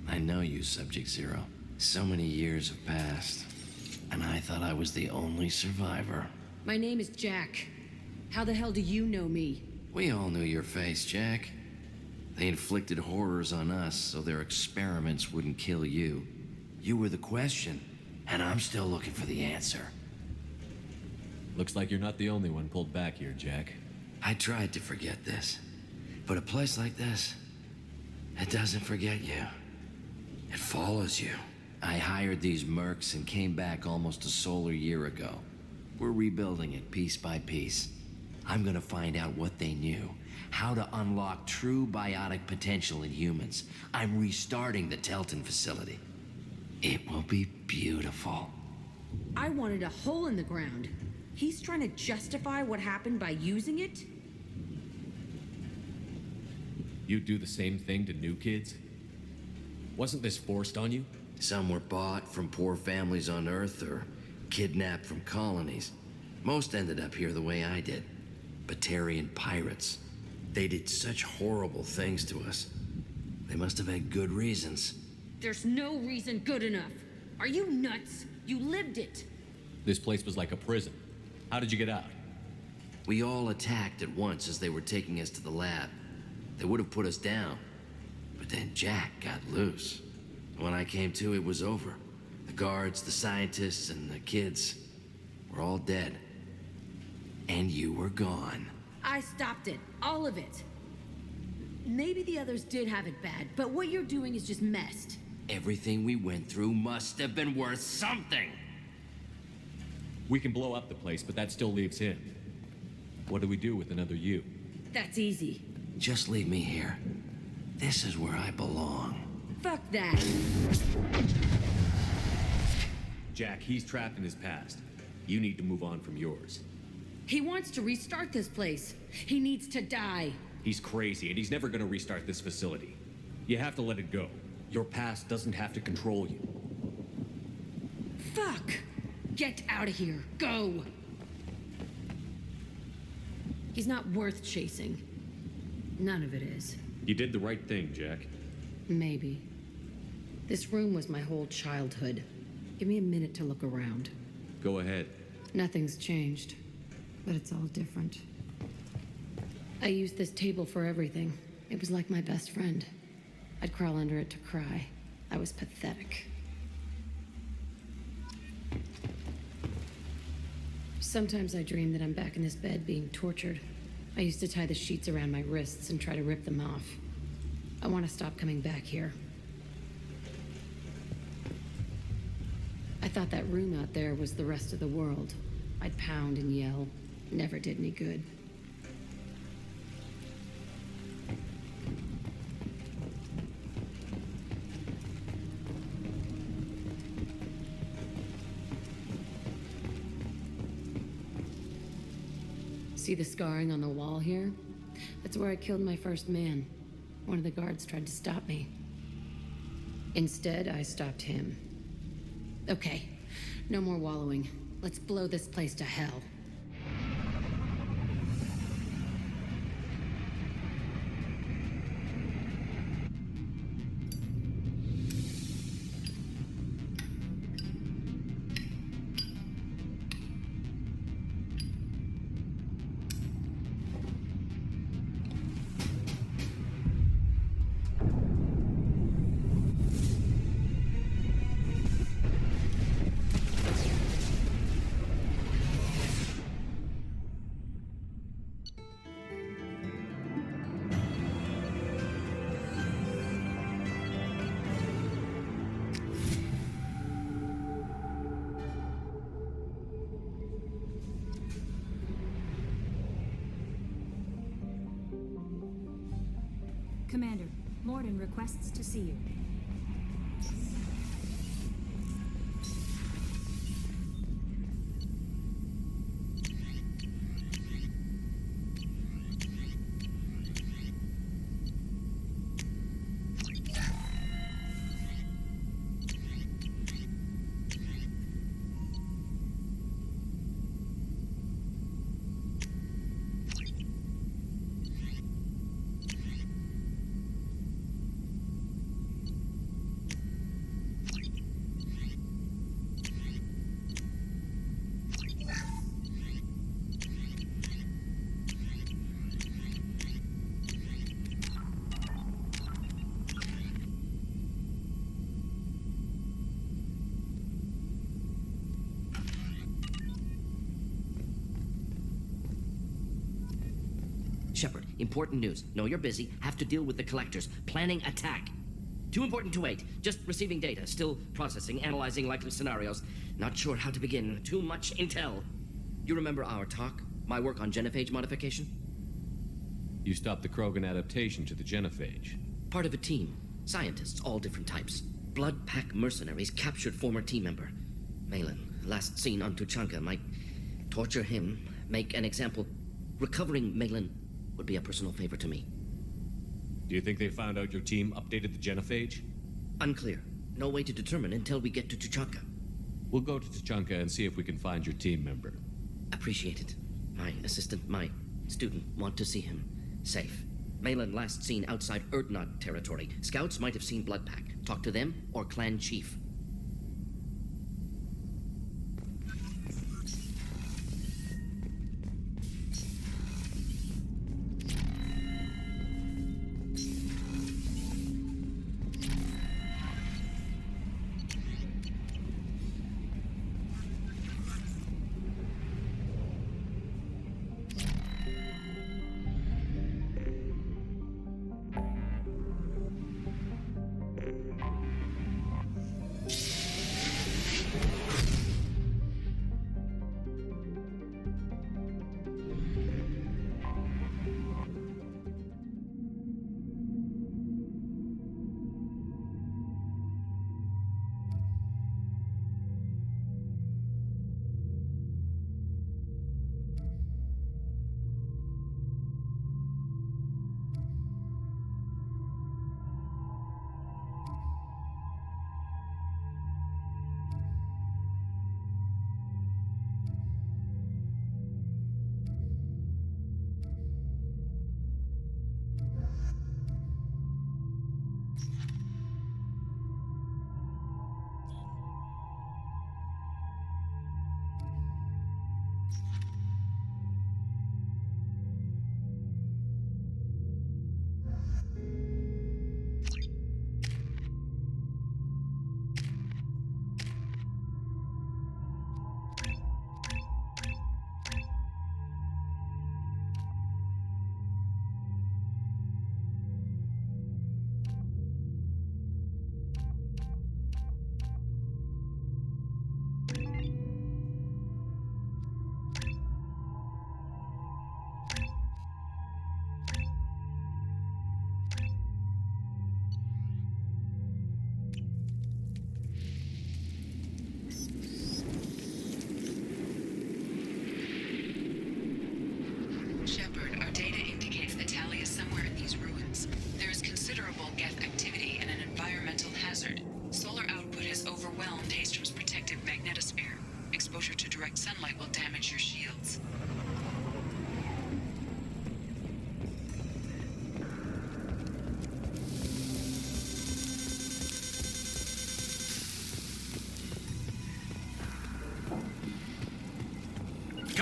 I know you, Subject Zero. So many years have passed, and I thought I was the only survivor. My name is Jack. How the hell do you know me? We all knew your face, Jack. They inflicted horrors on us so their experiments wouldn't kill you. You were the question, and I'm still looking for the answer. Looks like you're not the only one pulled back here, Jack. I tried to forget this, but a place like this, it doesn't forget you. It follows you. I hired these mercs and came back almost a solar year ago. We're rebuilding it piece by piece. I'm gonna find out what they knew, how to unlock true biotic potential in humans. I'm restarting the Telton facility. It will be beautiful. I wanted a hole in the ground. He's trying to justify what happened by using it? You do the same thing to new kids? Wasn't this forced on you? Some were bought from poor families on Earth or kidnapped from colonies. Most ended up here the way I did. Batarian pirates. They did such horrible things to us. They must have had good reasons. There's no reason good enough. Are you nuts? You lived it. This place was like a prison. How did you get out? We all attacked at once as they were taking us to the lab. They would have put us down. But then Jack got loose. When I came to, it was over. The guards, the scientists, and the kids were all dead. And you were gone. I stopped it. All of it. Maybe the others did have it bad, but what you're doing is just messed. Everything we went through must have been worth something. We can blow up the place, but that still leaves him. What do we do with another you? That's easy. Just leave me here. This is where I belong. Fuck that. Jack, he's trapped in his past. You need to move on from yours. He wants to restart this place. He needs to die. He's crazy, and he's never gonna restart this facility. You have to let it go. Your past doesn't have to control you. Fuck! Get out of here. Go! He's not worth chasing. None of it is. You did the right thing, Jack. Maybe. This room was my whole childhood. Give me a minute to look around. Go ahead. Nothing's changed, but it's all different. I used this table for everything. It was like my best friend. I'd crawl under it to cry. I was pathetic. Sometimes I dream that I'm back in this bed being tortured. I used to tie the sheets around my wrists and try to rip them off. I want to stop coming back here. I thought that room out there was the rest of the world. I'd pound and yell. Never did any good. See the scarring on the wall here? That's where I killed my first man. One of the guards tried to stop me. Instead, I stopped him. Okay, no more wallowing. Let's blow this place to hell. Commander, Morden requests to see you. Shepard, important news. Know you're busy. Have to deal with the collectors. Planning attack. Too important to wait. Just receiving data. Still processing, analyzing likely scenarios. Not sure how to begin. Too much intel. You remember our talk? My work on genophage modification? You stopped the Krogan adaptation to the genophage. Part of a team. Scientists, all different types. Blood Pack mercenaries captured former team member. Malin, last seen on Tuchanka, might torture him, make an example. Recovering Malin would be a personal favor to me. Do you think they found out your team updated the genophage? Unclear. No way to determine until we get to Tuchanka. We'll go to Tuchanka and see if we can find your team member. Appreciate it. My assistant, my student, want to see him. Safe. Malin last seen outside Erdnot territory. Scouts might have seen Bloodpack. Talk to them or clan chief.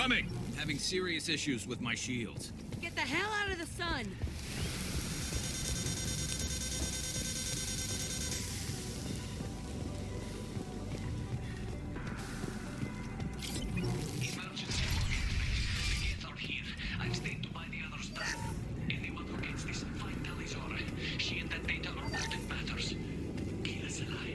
Coming! Having serious issues with my shields. Get the hell out of the sun! Emergency warning. The gates are here. I've stayed to buy the other stuff. Anyone who gets this, find Talizora. She and that data are both in matters. Kill us alive.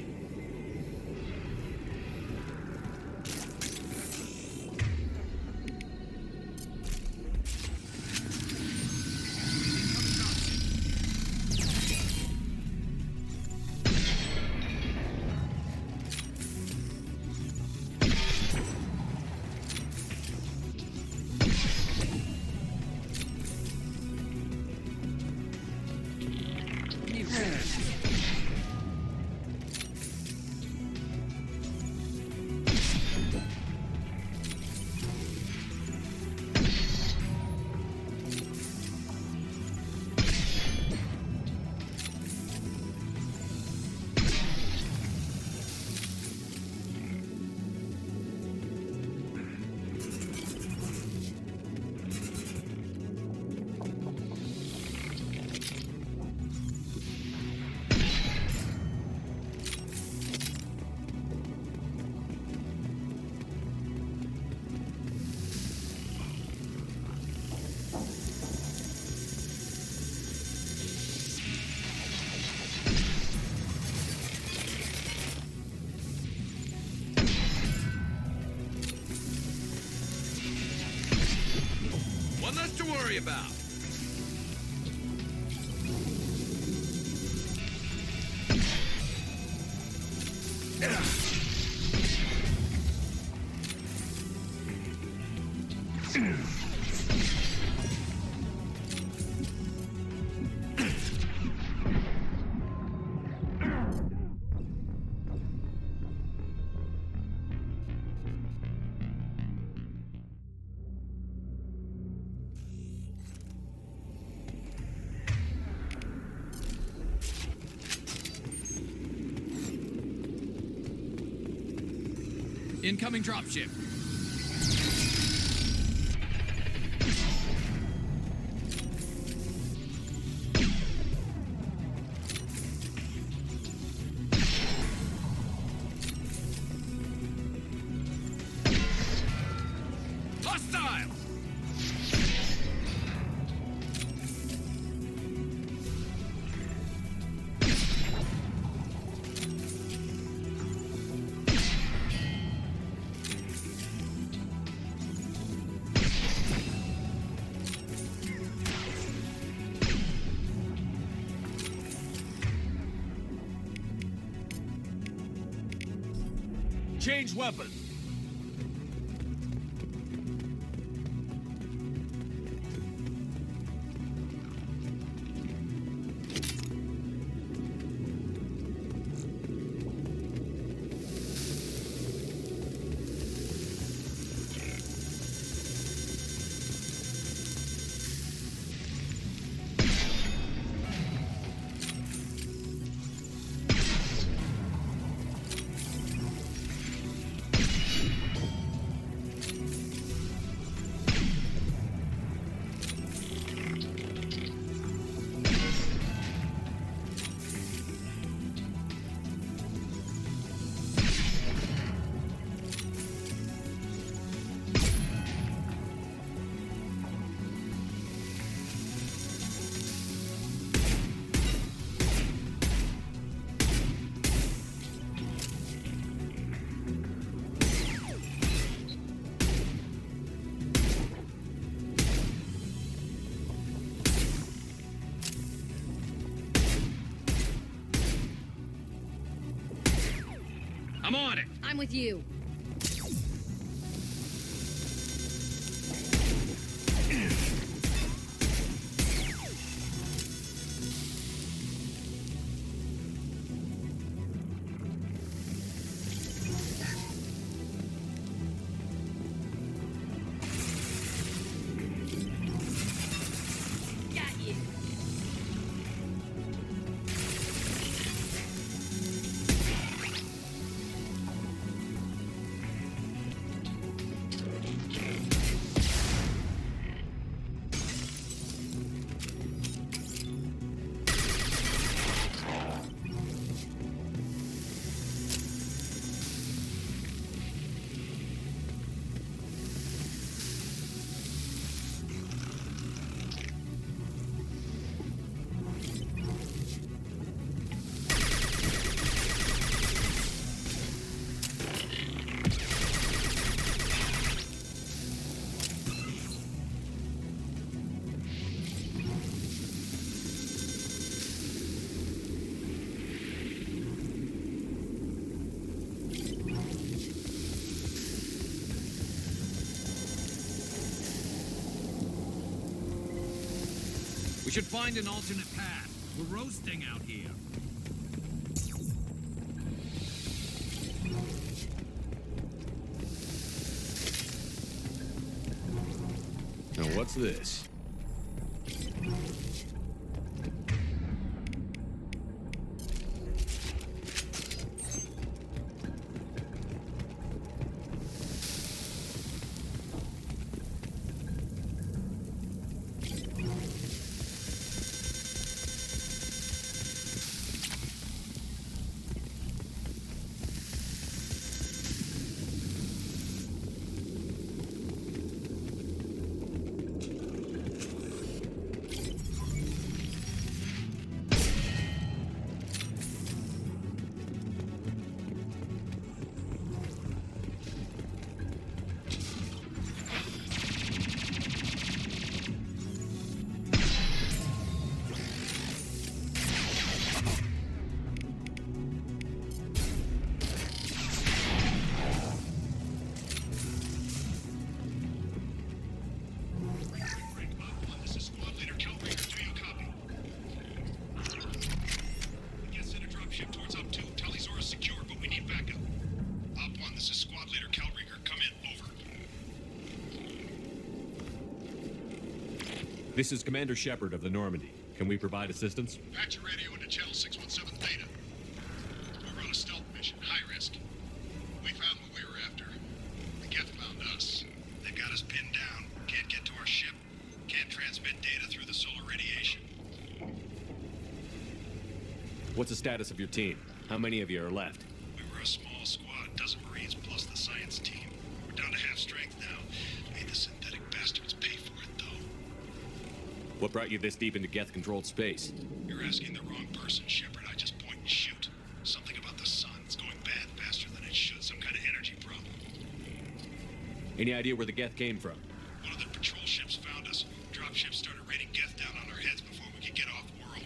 One less to worry about. Incoming dropship. Hostile! Change weapon. I'm on it. I'm with you. Got you. We should find an alternate path. We're roasting out here. Now, what's this? This is Squad Leader Calraker. Do you copy? The guest sent a dropship towards Up 2. Talizor is secure, but we need backup. Op 1, this is Squad Leader Calraker. Come in. Over. This is Commander Shepard of the Normandy. Can we provide assistance? Patch your radio into Channel 617 Theta. We're on a stealth mission. High risk. We found what we were after. The Geth found us. They've got us pinned down. Can't get to our ship. Can't transmit data through the solar radiation. What's the status of your team? How many of you are left? We were a small squad, a dozen Marines plus the science team. We're down to half strength now. Made the synthetic bastards pay for it, though. What brought you this deep into Geth-controlled space? You're asking the wrong person, Shepard. I just point and shoot. Something about the sun. It's going bad faster than it should. Some kind of energy problem. Any idea where the Geth came from? One of the patrol ships found us. Dropships started raining Geth down on our heads before we could get off-world.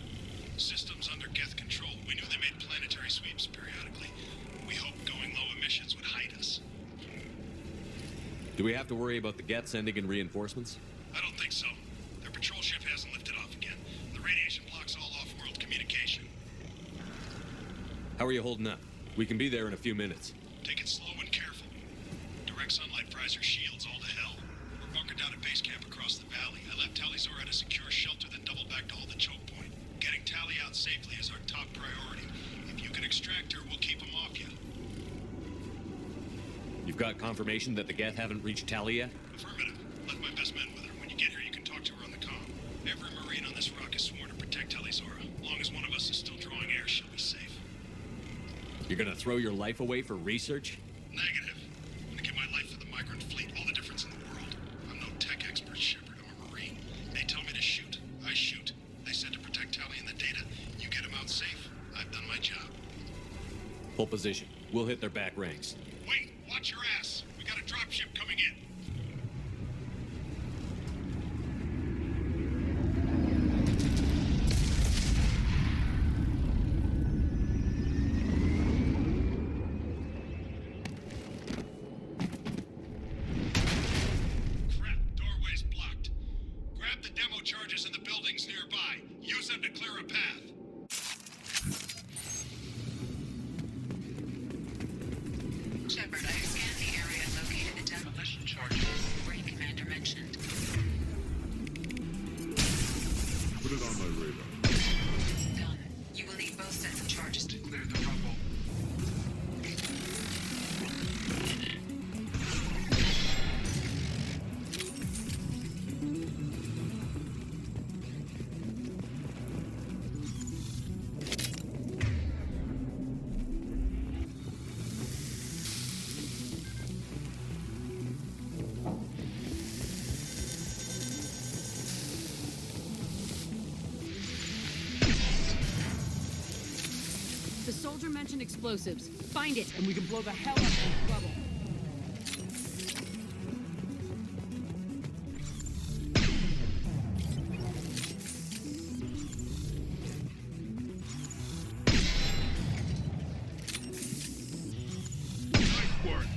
Systems under Geth control. We knew they made planetary sweeps periodically. We hoped going low emissions would hide us. Do we have to worry about the Geth sending in reinforcements? I don't think so. Their patrol ship hasn't lifted off again. The radiation blocks all off-world communication. How are you holding up? We can be there in a few minutes. Take it slow and careful. Direct sunlight fries our shields all to hell. We're bunkered down at base camp across the valley. I left Talizor at a secure shelter, then doubled back to hold the choke point. Getting Tally out safely is our top priority. If you can extract her, we'll keep them off you. You've got confirmation that the Geth haven't reached Tally yet? Affirmative. Left my best men with her. When you get here, you can talk to her on the comm. Every Marine on this rock is sworn to protect Talizora. As long as one of us is still drawing air, she'll be safe. You're gonna throw your life away for research? Negative. I'm gonna give my life for the migrant fleet. All the difference in the world. I'm no tech expert, Shepard. I'm a Marine. They tell me to shoot. I shoot. They said to protect Tally and the data. You get them out safe. I've done my job. Hold position. We'll hit their back ranks. Wait! Watch your ass! We got a dropship coming in. Crap, doorway's blocked. Grab the demo charges in the buildings nearby. Use them to clear a path. Shepard, I scanned the area and located the demolition charges the Marine Commander mentioned. Put it on my radar. Done. You will need both sets of charges to clear the rubble. The soldier mentioned explosives. Find it, and we can blow the hell up of this rubble. Nice work.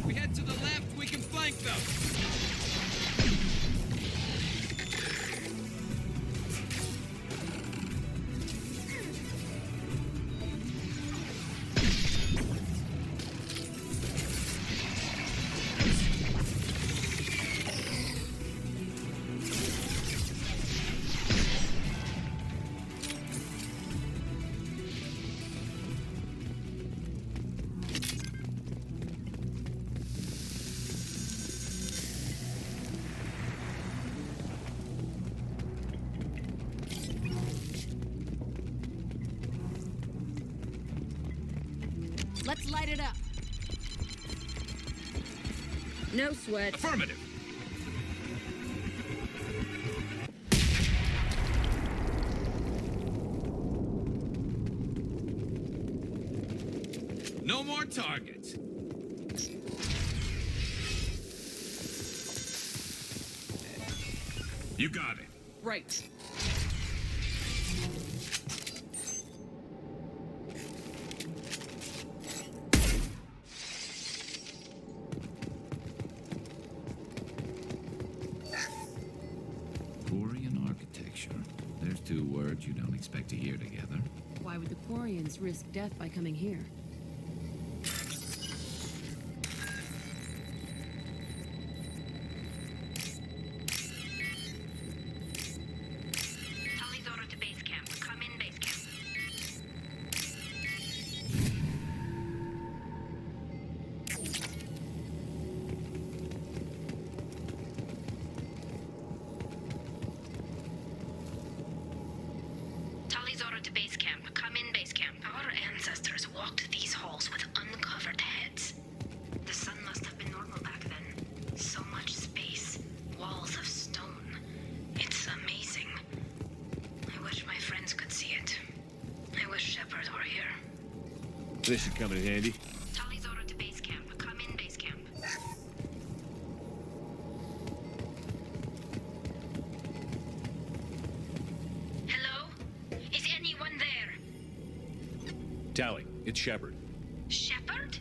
If we head to the left, we can flank them. Let's light it up. No sweat. Affirmative. No more targets. You got it. Right. Quarian architecture. There's two words you don't expect to hear together. Why would the Quarians risk death by coming here? Tully's order to base camp. Come in base camp. Tully's order to base camp. Come in base camp. Our ancestors walked these halls with uncovered heads. The sun must have been normal back then. So much space. Walls of stone. It's amazing. I wish my friends could see it. I wish Shepard were here. This should come in handy. Tully's order to base camp. Come in base camp. Hello? Is anyone there? Tally, it's Shepard. Shepard?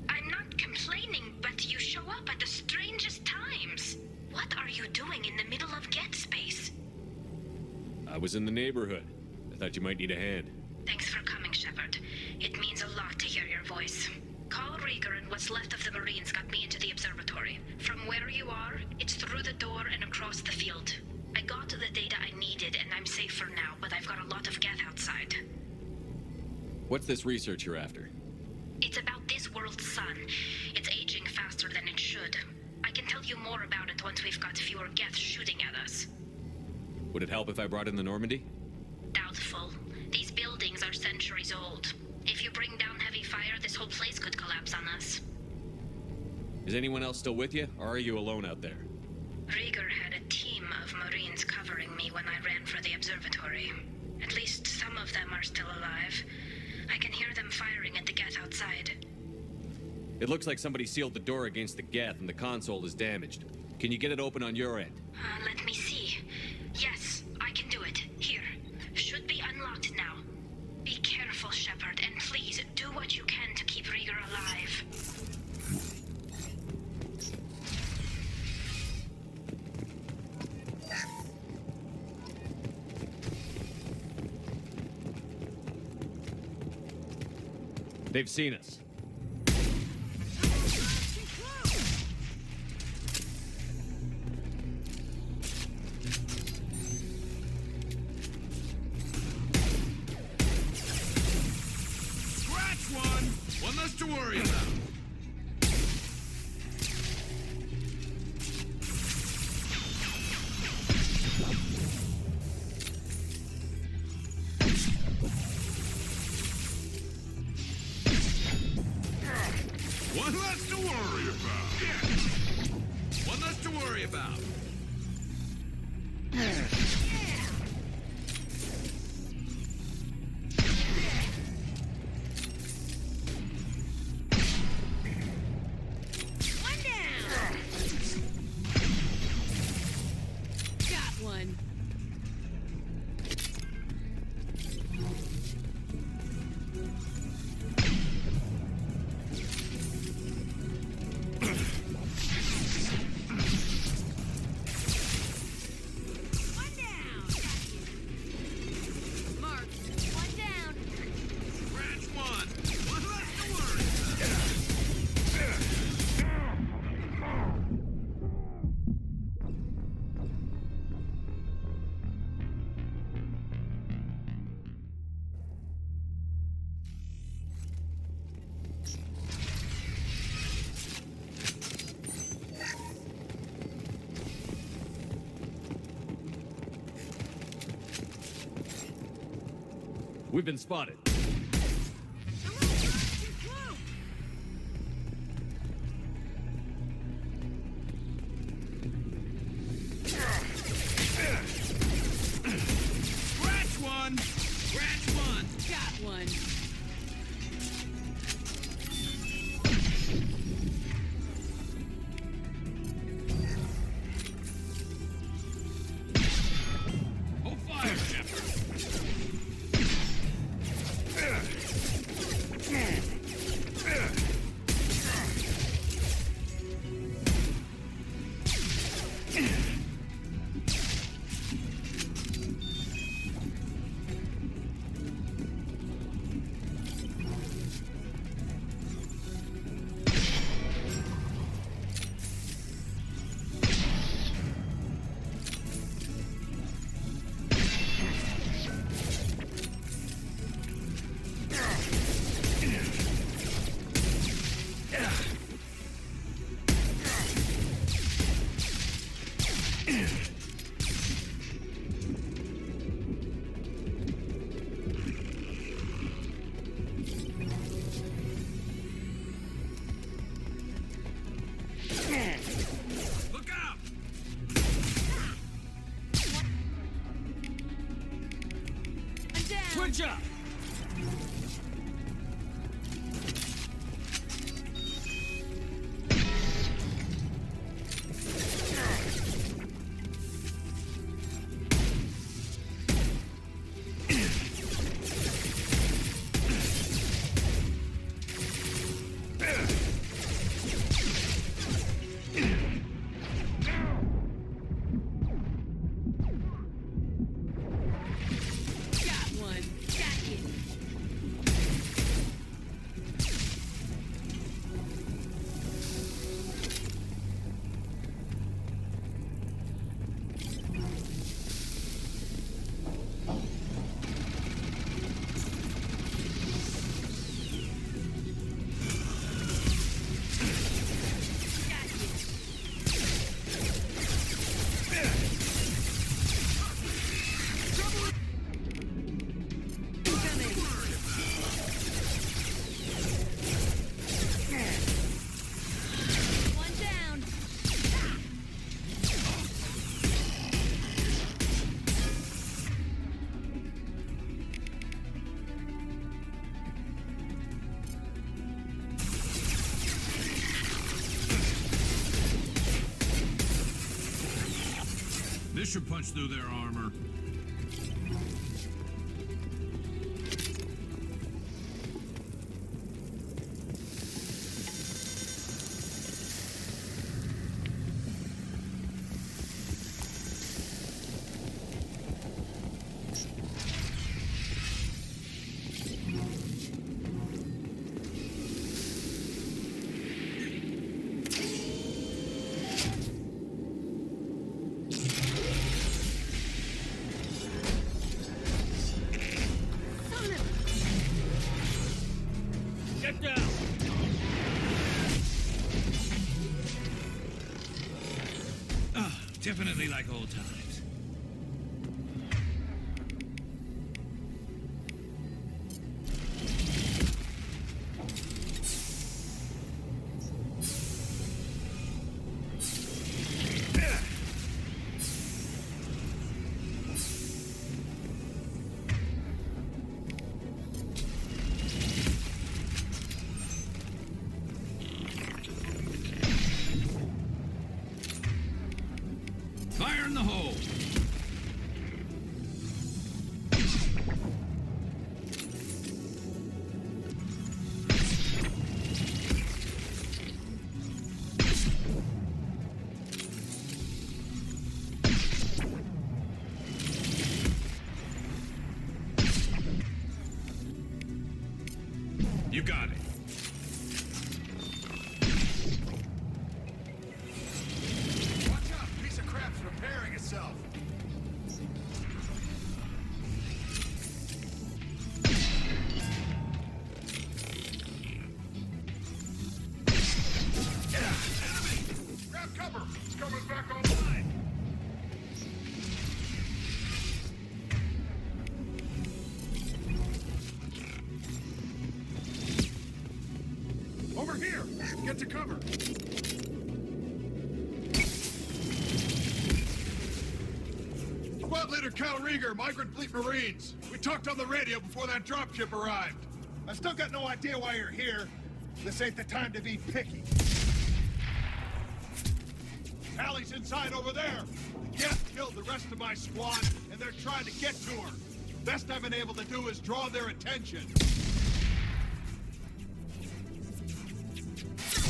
I'm not complaining, but you show up at the strangest times. What are you doing in the middle of Get Space? I was in the neighborhood. I thought you might need a hand. Thanks for coming, Shepard. It means a lot to hear your voice. Carl Rieger and what's left of the Marines got me into the observatory. From where you are, it's through the door and across the field. I got the data I needed, and I'm safe for now, but I've got a lot of Geth outside. What's this research you're after? It's about this world's sun. It's aging faster than it should. I can tell you more about it once we've got fewer Geth shooting at us. Would it help if I brought in the Normandy? Doubtful. These buildings are centuries old. If you bring down heavy fire, this whole place could collapse on us. Is anyone else still with you, or are you alone out there? Rieger had a team of Marines covering me when I ran for the observatory. At least some of them are still alive. I can hear them firing at the Geth outside. It looks like somebody sealed the door against the Geth and the console is damaged. Can you get it open on your end? Let me see. Yes, I can do it. Here. Should be unlocked now. Be careful, Shepard, and please do what you can to keep Rieger alive. They've seen us. Scratch one! One less to worry about. One less to worry about. One less to worry about. One down. Got one. We've been spotted. Scratch one! Scratch one! Got one. Hold fire, Shepard! Look out! I'm down. Switch up! Got one. Got you. One down. This should punch through their armor. Get down! Ah, definitely like old times. Fire in the hole! You got it. Watch out! Piece of crap's repairing itself. Get to cover! Squad Leader Cal Rieger, Migrant Fleet Marines. We talked on the radio before that dropship arrived. I still got no idea why you're here. This ain't the time to be picky. Allie's inside over there. The Geth killed the rest of my squad, and they're trying to get to her. Best I've been able to do is draw their attention.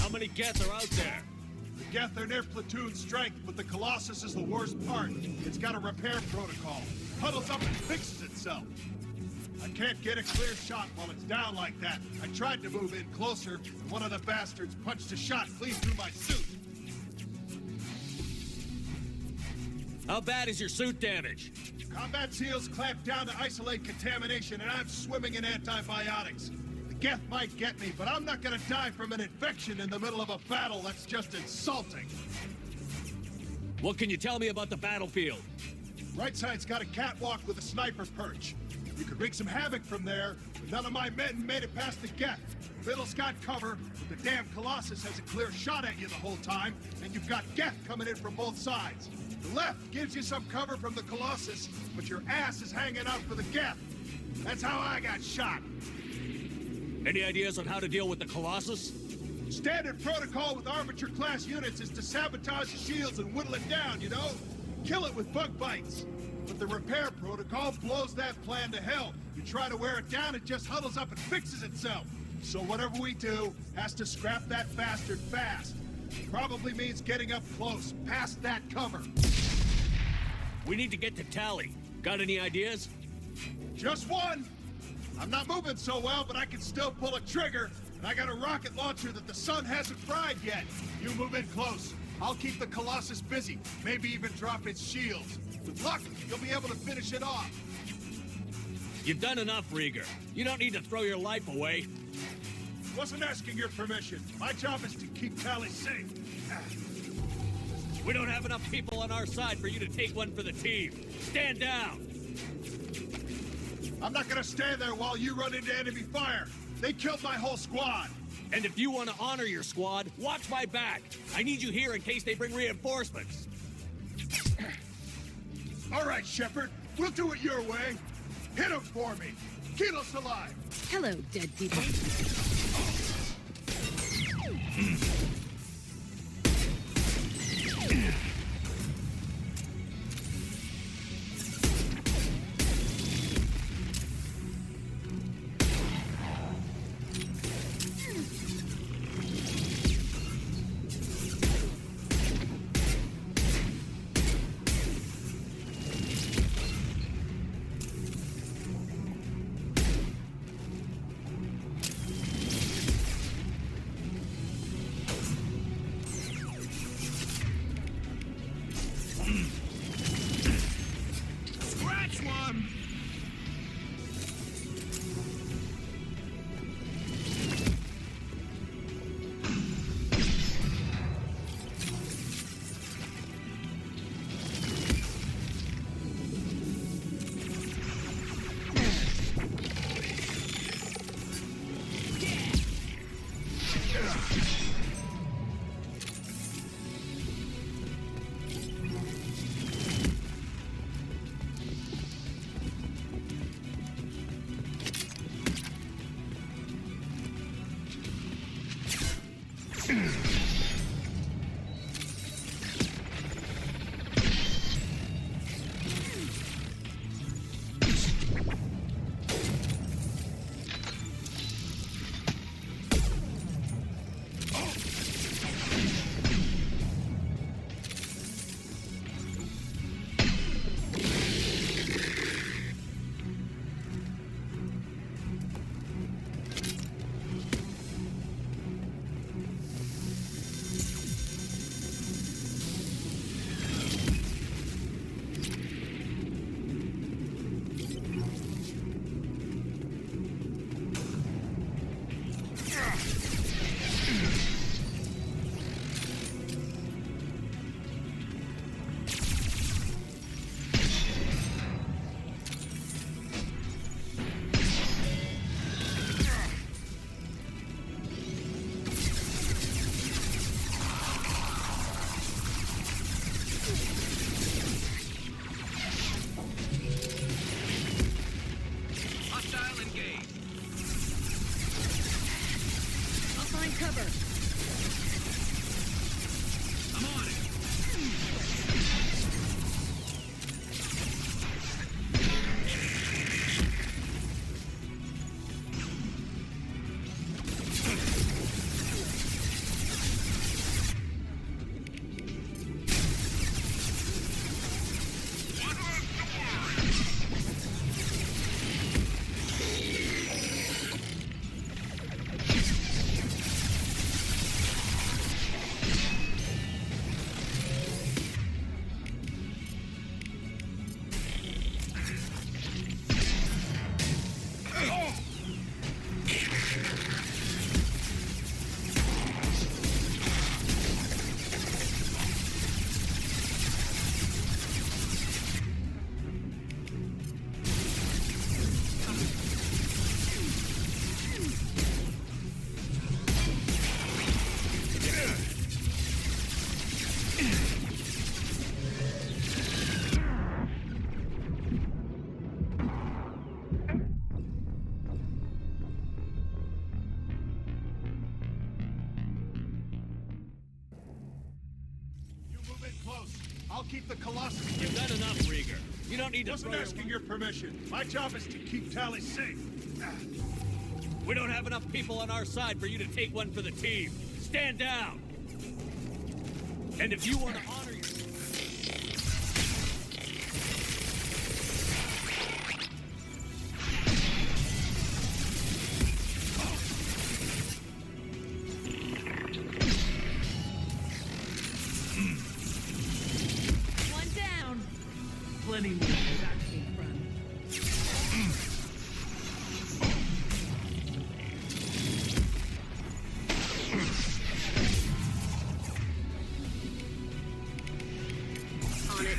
How many Geth are out there? The Geth are near platoon strength, but the Colossus is the worst part. It's got a repair protocol. Huddles up and fixes itself. I can't get a clear shot while it's down like that. I tried to move in closer, and one of the bastards punched a shot clean through my suit. How bad is your suit damage? Combat SEALs clamp down to isolate contamination, and I'm swimming in antibiotics. The Geth might get me, but I'm not gonna die from an infection in the middle of a battle. That's just insulting. What can you tell me about the battlefield? Right side's got a catwalk with a sniper perch. You could wreak some havoc from there, but none of my men made it past the Geth. Middle's got cover, but the damn Colossus has a clear shot at you the whole time, and you've got Geth coming in from both sides. The left gives you some cover from the Colossus, but your ass is hanging out for the Geth. That's how I got shot. Any ideas on how to deal with the Colossus? Standard protocol with Arbiter-class units is to sabotage the shields and whittle it down, you know? Kill it with bug bites. But the repair protocol blows that plan to hell. You try to wear it down, it just huddles up and fixes itself. So whatever we do has to scrap that bastard fast. Probably means getting up close, past that cover. We need to get to Tally. Got any ideas? Just one. I'm not moving so well, but I can still pull a trigger. And I got a rocket launcher that the sun hasn't fried yet. You move in close. I'll keep the Colossus busy. Maybe even drop its shields. With luck, you'll be able to finish it off. You've done enough, Rieger. You don't need to throw your life away. Wasn't asking your permission. My job is to keep Tally safe. We don't have enough people on our side for you to take one for the team. Stand down. I'm not gonna stand there while you run into enemy fire. They killed my whole squad. And if you want to honor your squad, watch my back. I need you here in case they bring reinforcements. All right, Shepard. We'll do it your way. Hit him for me. Keep us alive. Hello, dead people. close. I'll keep the Colossus. You've done enough, Rieger. You don't need to Wasn't throw your asking your permission. My job is to keep Tally safe. We don't have enough people on our side for you to take one for the team. Stand down. And if you want to honor your... One down. Plenty more where that came from. On it.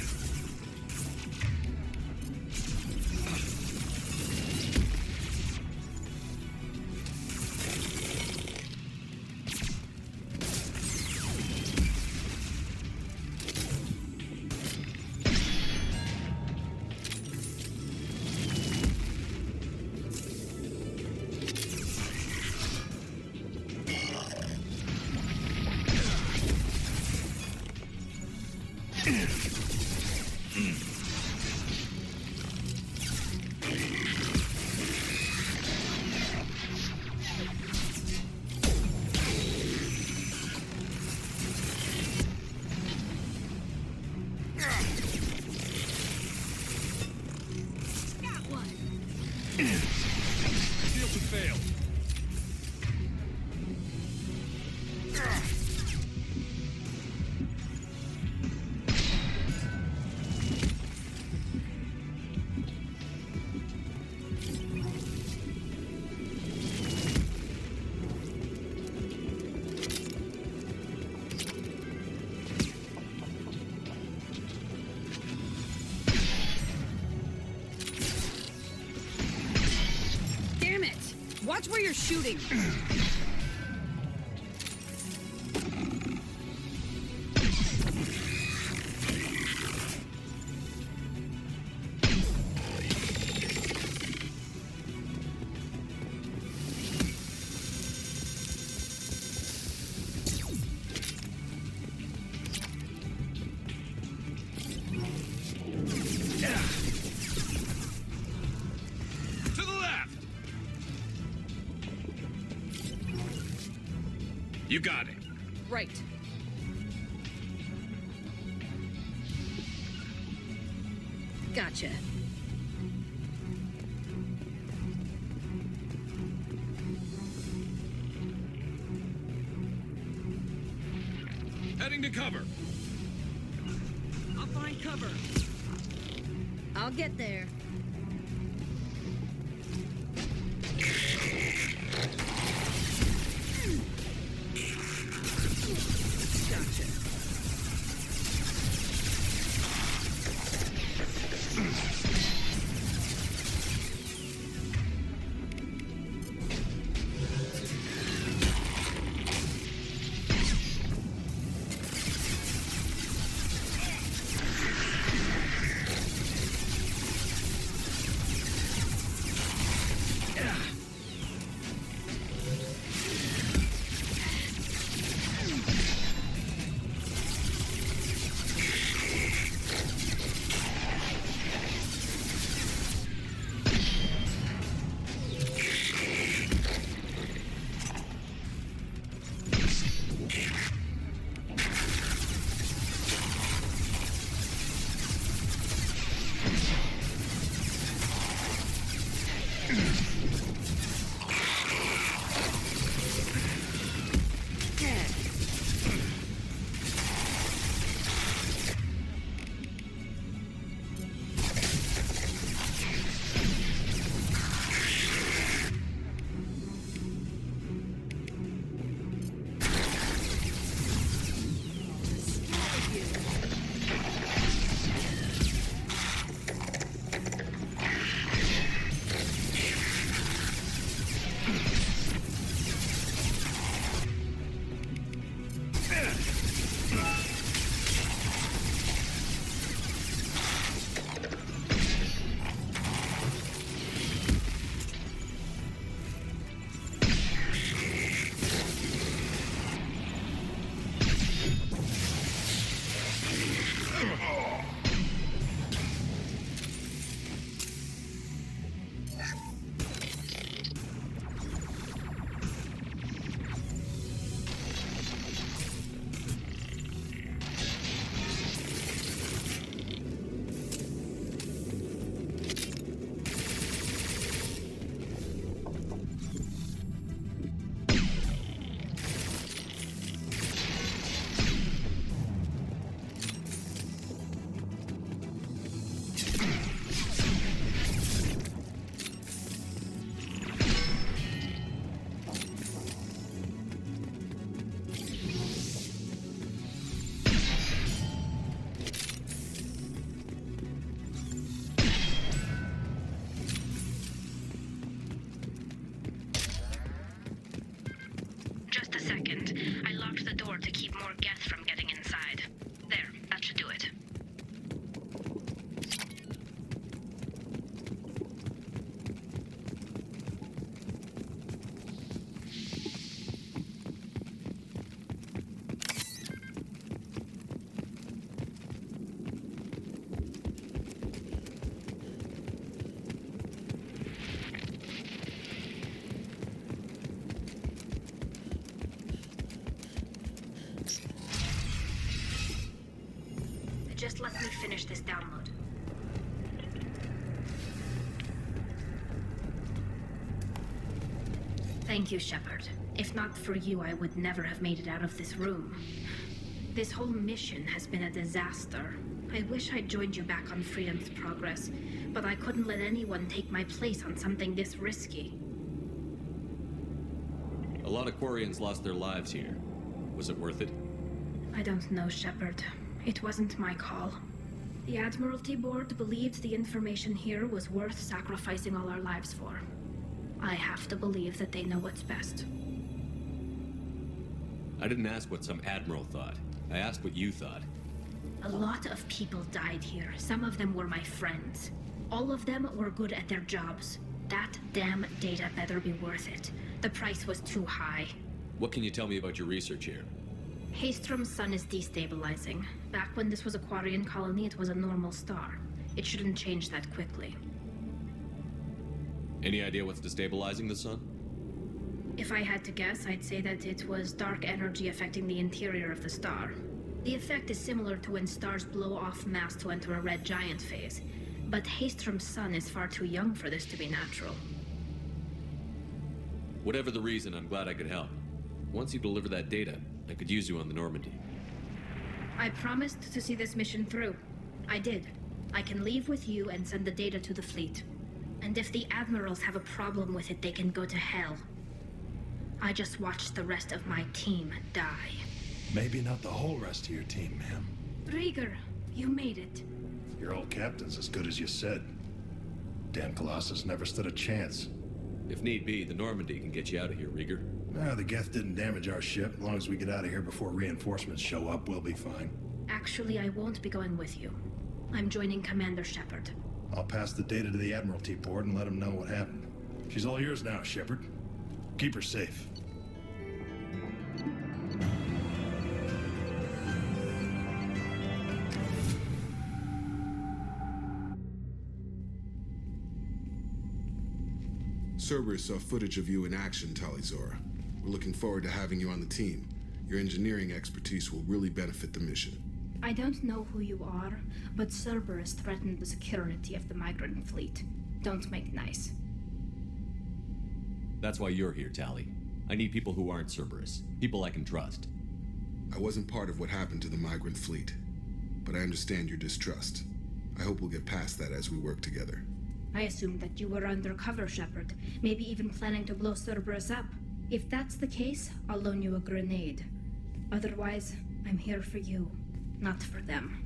Shields have failed. Damn it! Watch where you're shooting. To the left. You got it. Right. Gotcha. Heading to cover. I'll find cover. I'll get there. Gotcha. Just let me finish this download. Thank you, Shepard. If not for you, I would never have made it out of this room. This whole mission has been a disaster. I wish I'd joined you back on Freedom's Progress, but I couldn't let anyone take my place on something this risky. A lot of Quarians lost their lives here. Was it worth it? I don't know, Shepard. It wasn't my call. The Admiralty Board believed the information here was worth sacrificing all our lives for. I have to believe that they know what's best. I didn't ask what some admiral thought. I asked what you thought. A lot of people died here. Some of them were my friends. All of them were good at their jobs. That damn data better be worth it. The price was too high. What can you tell me about your research here? Haystrom's sun is destabilizing. Back when this was a Quarian colony, it was a normal star. It shouldn't change that quickly. Any idea what's destabilizing the sun? If I had to guess, I'd say that it was dark energy affecting the interior of the star. The effect is similar to when stars blow off mass to enter a red giant phase. But Haystrom's sun is far too young for this to be natural. Whatever the reason, I'm glad I could help. Once you deliver that data, I could use you on the Normandy. I promised to see this mission through. I did. I can leave with you and send the data to the fleet. And if the admirals have a problem with it, they can go to hell. I just watched the rest of my team die. Maybe not the whole rest of your team, ma'am. Rieger, you made it. Your old captain's as good as you said. Damn Colossus never stood a chance. If need be, the Normandy can get you out of here, Rieger. The Geth didn't damage our ship. As long as we get out of here before reinforcements show up, we'll be fine. Actually, I won't be going with you. I'm joining Commander Shepard. I'll pass the data to the Admiralty Board and let them know what happened. She's all yours now, Shepard. Keep her safe. Cerberus saw footage of you in action, Talizora. We're looking forward to having you on the team. Your engineering expertise will really benefit the mission. I don't know who you are, but Cerberus threatened the security of the migrant fleet. Don't make nice. That's why you're here, Tali. I need people who aren't Cerberus. People I can trust. I wasn't part of what happened to the migrant fleet, but I understand your distrust. I hope we'll get past that as we work together. I assumed that you were undercover, Shepard. Maybe even planning to blow Cerberus up. If that's the case, I'll loan you a grenade. Otherwise, I'm here for you, not for them.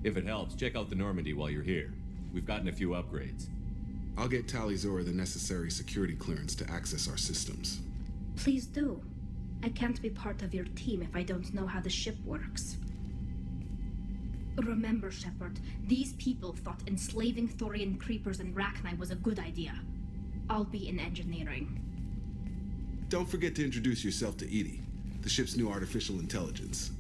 If it helps, check out the Normandy while you're here. We've gotten a few upgrades. I'll get Talizora the necessary security clearance to access our systems. Please do. I can't be part of your team if I don't know how the ship works. Remember, Shepard, these people thought enslaving Thorian creepers and Rachni was a good idea. I'll be in engineering. Don't forget to introduce yourself to Edie, the ship's new artificial intelligence.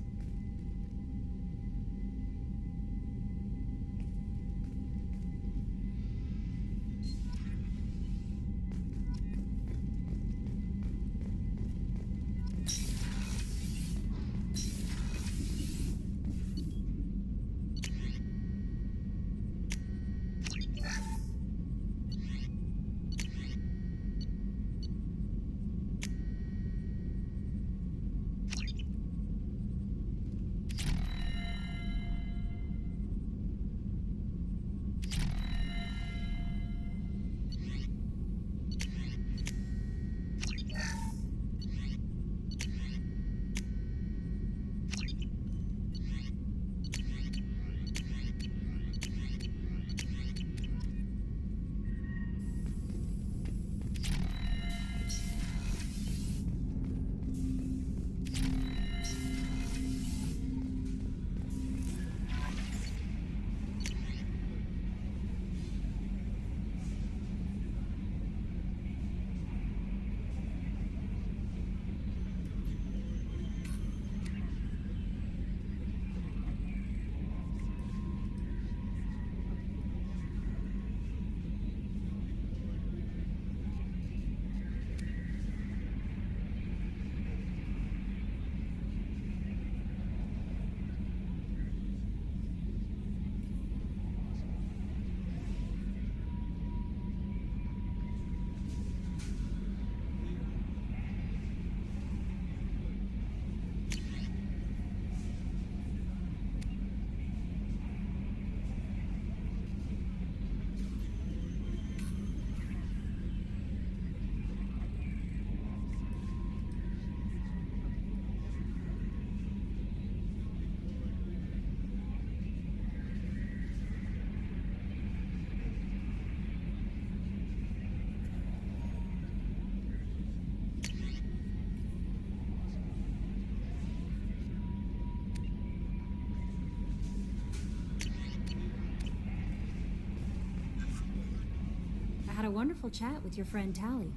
Had a wonderful chat with your friend Tally.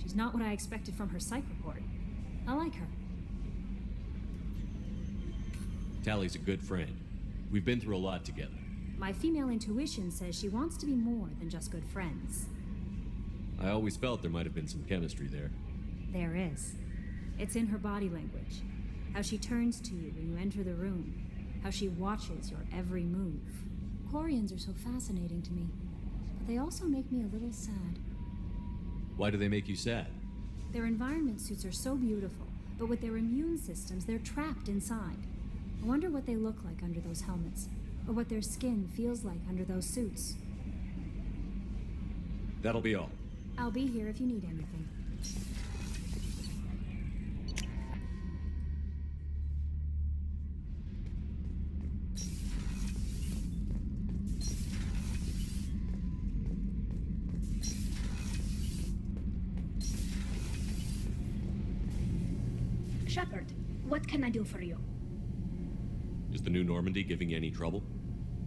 She's not what I expected from her psych report. I like her. Tally's a good friend. We've been through a lot together. My female intuition says she wants to be more than just good friends. I always felt there might have been some chemistry there. There is. It's in her body language. How she turns to you when you enter the room. How she watches your every move. Quarians are so fascinating to me, but they also make me a little sad. Why do they make you sad? Their environment suits are so beautiful, but with their immune systems, they're trapped inside. I wonder what they look like under those helmets, or what their skin feels like under those suits. That'll be all. I'll be here if you need anything. Shepard, what can I do for you? Is the new Normandy giving you any trouble?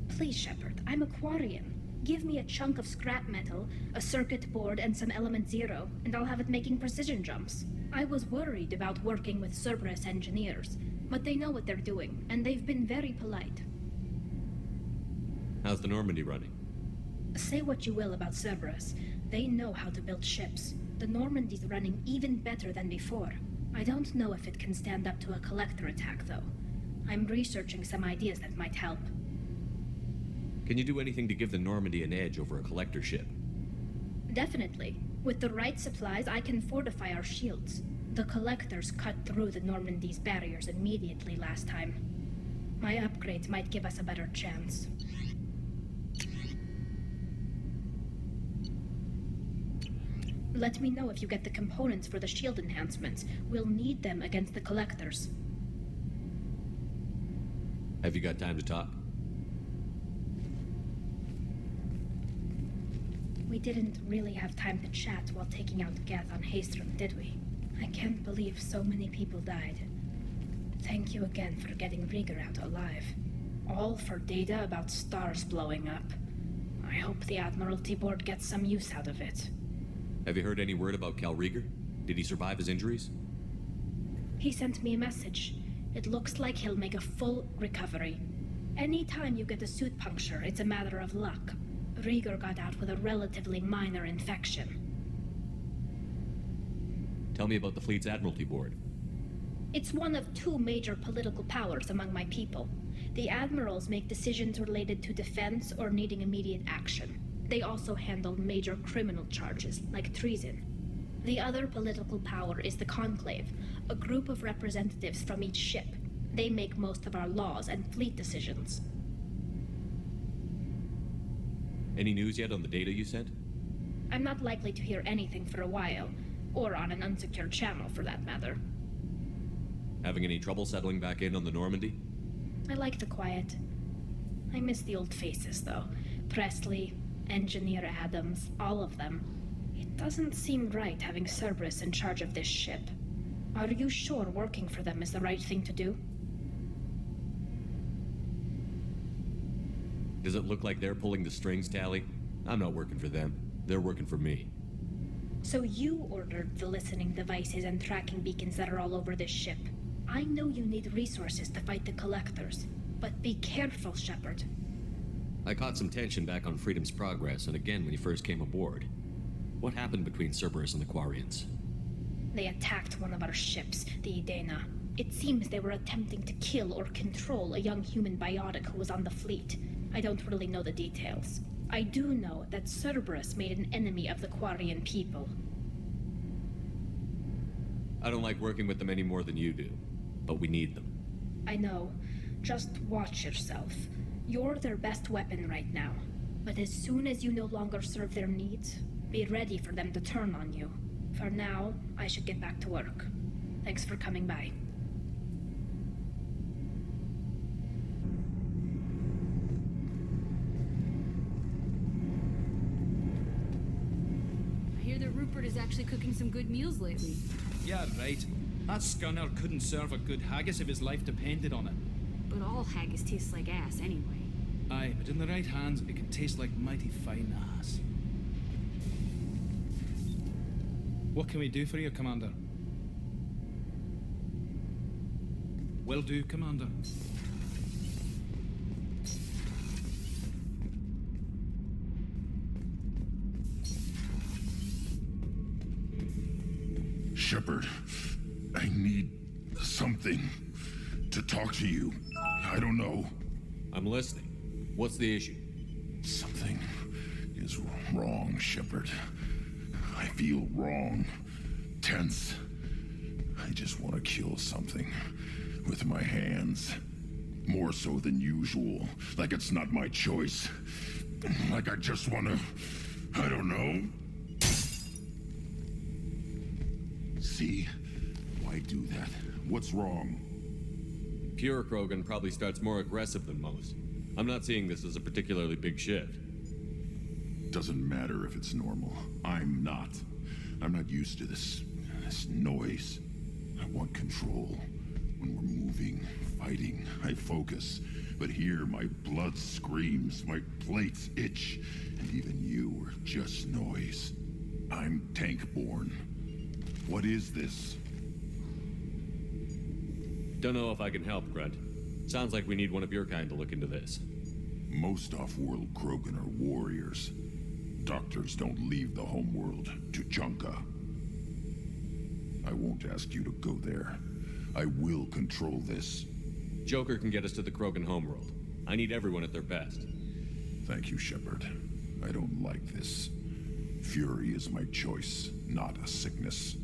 Please, Shepard, I'm a Quarian. Give me a chunk of scrap metal, a circuit board, and some element zero, and I'll have it making precision jumps. I was worried about working with Cerberus engineers, but they know what they're doing, and they've been very polite. How's the Normandy running? Say what you will about Cerberus, they know how to build ships. The Normandy's running even better than before. I don't know if it can stand up to a collector attack, though. I'm researching some ideas that might help. Can you do anything to give the Normandy an edge over a collector ship? Definitely. With the right supplies, I can fortify our shields. The collectors cut through the Normandy's barriers immediately last time. My upgrades might give us a better chance. Let me know if you get the components for the shield enhancements. We'll need them against the collectors. Have you got time to talk? We didn't really have time to chat while taking out Gath on Haestrom, did we? I can't believe so many people died. Thank you again for getting Rieger out alive. All for data about stars blowing up. I hope the Admiralty Board gets some use out of it. Have you heard any word about Cal Rieger? Did he survive his injuries? He sent me a message. It looks like he'll make a full recovery. Anytime you get a suit puncture, it's a matter of luck. Rieger got out with a relatively minor infection. Tell me about the fleet's Admiralty Board. It's one of two major political powers among my people. The admirals make decisions related to defense or needing immediate action. They also handle major criminal charges, like treason. The other political power is the Conclave, a group of representatives from each ship. They make most of our laws and fleet decisions. Any news yet on the data you sent? I'm not likely to hear anything for a while, or on an unsecured channel for that matter. Having any trouble settling back in on the Normandy? I like the quiet. I miss the old faces, though. Presley, Engineer Adams, all of them. It doesn't seem right having Cerberus in charge of this ship. Are you sure working for them is the right thing to do? Does it look like they're pulling the strings, Tally? I'm not working for them. They're working for me. So you ordered the listening devices and tracking beacons that are all over this ship. I know you need resources to fight the collectors, but be careful, Shepard. I caught some tension back on Freedom's Progress, and again when you first came aboard. What happened between Cerberus and the Quarians? They attacked one of our ships, the Edena. It seems they were attempting to kill or control a young human biotic who was on the fleet. I don't really know the details. I do know that Cerberus made an enemy of the Quarian people. I don't like working with them any more than you do, but we need them. I know. Just watch yourself. You're their best weapon right now. But as soon as you no longer serve their needs, be ready for them to turn on you. For now, I should get back to work. Thanks for coming by. I hear that Rupert is actually cooking some good meals lately. Yeah, right. That scunner couldn't serve a good haggis if his life depended on it. But all haggis tastes like ass anyway. Aye, but in the right hands, it can taste like mighty fine ass. What can we do for you, Commander? Will do, Commander. Shepard, I need something to talk to you. I don't know. I'm listening. What's the issue? Something is wrong, Shepard. I feel wrong. Tense. I just want to kill something with my hands. More so than usual. Like it's not my choice. Like I just want to... I don't know. See? Why do that? What's wrong? Pure Krogan probably starts more aggressive than most. I'm not seeing this as a particularly big shift. Doesn't matter if it's normal. I'm not. I'm not used to this noise. I want control. When we're moving, fighting, I focus. But here, my blood screams, my plates itch, and even you are just noise. I'm tank-born. What is this? Don't know if I can help, Grunt. Sounds like we need one of your kind to look into this. Most off-world Krogan are warriors. Doctors don't leave the homeworld to Junka. I won't ask you to go there. I will control this. Joker can get us to the Krogan homeworld. I need everyone at their best. Thank you, Shepard. I don't like this. Fury is my choice, not a sickness.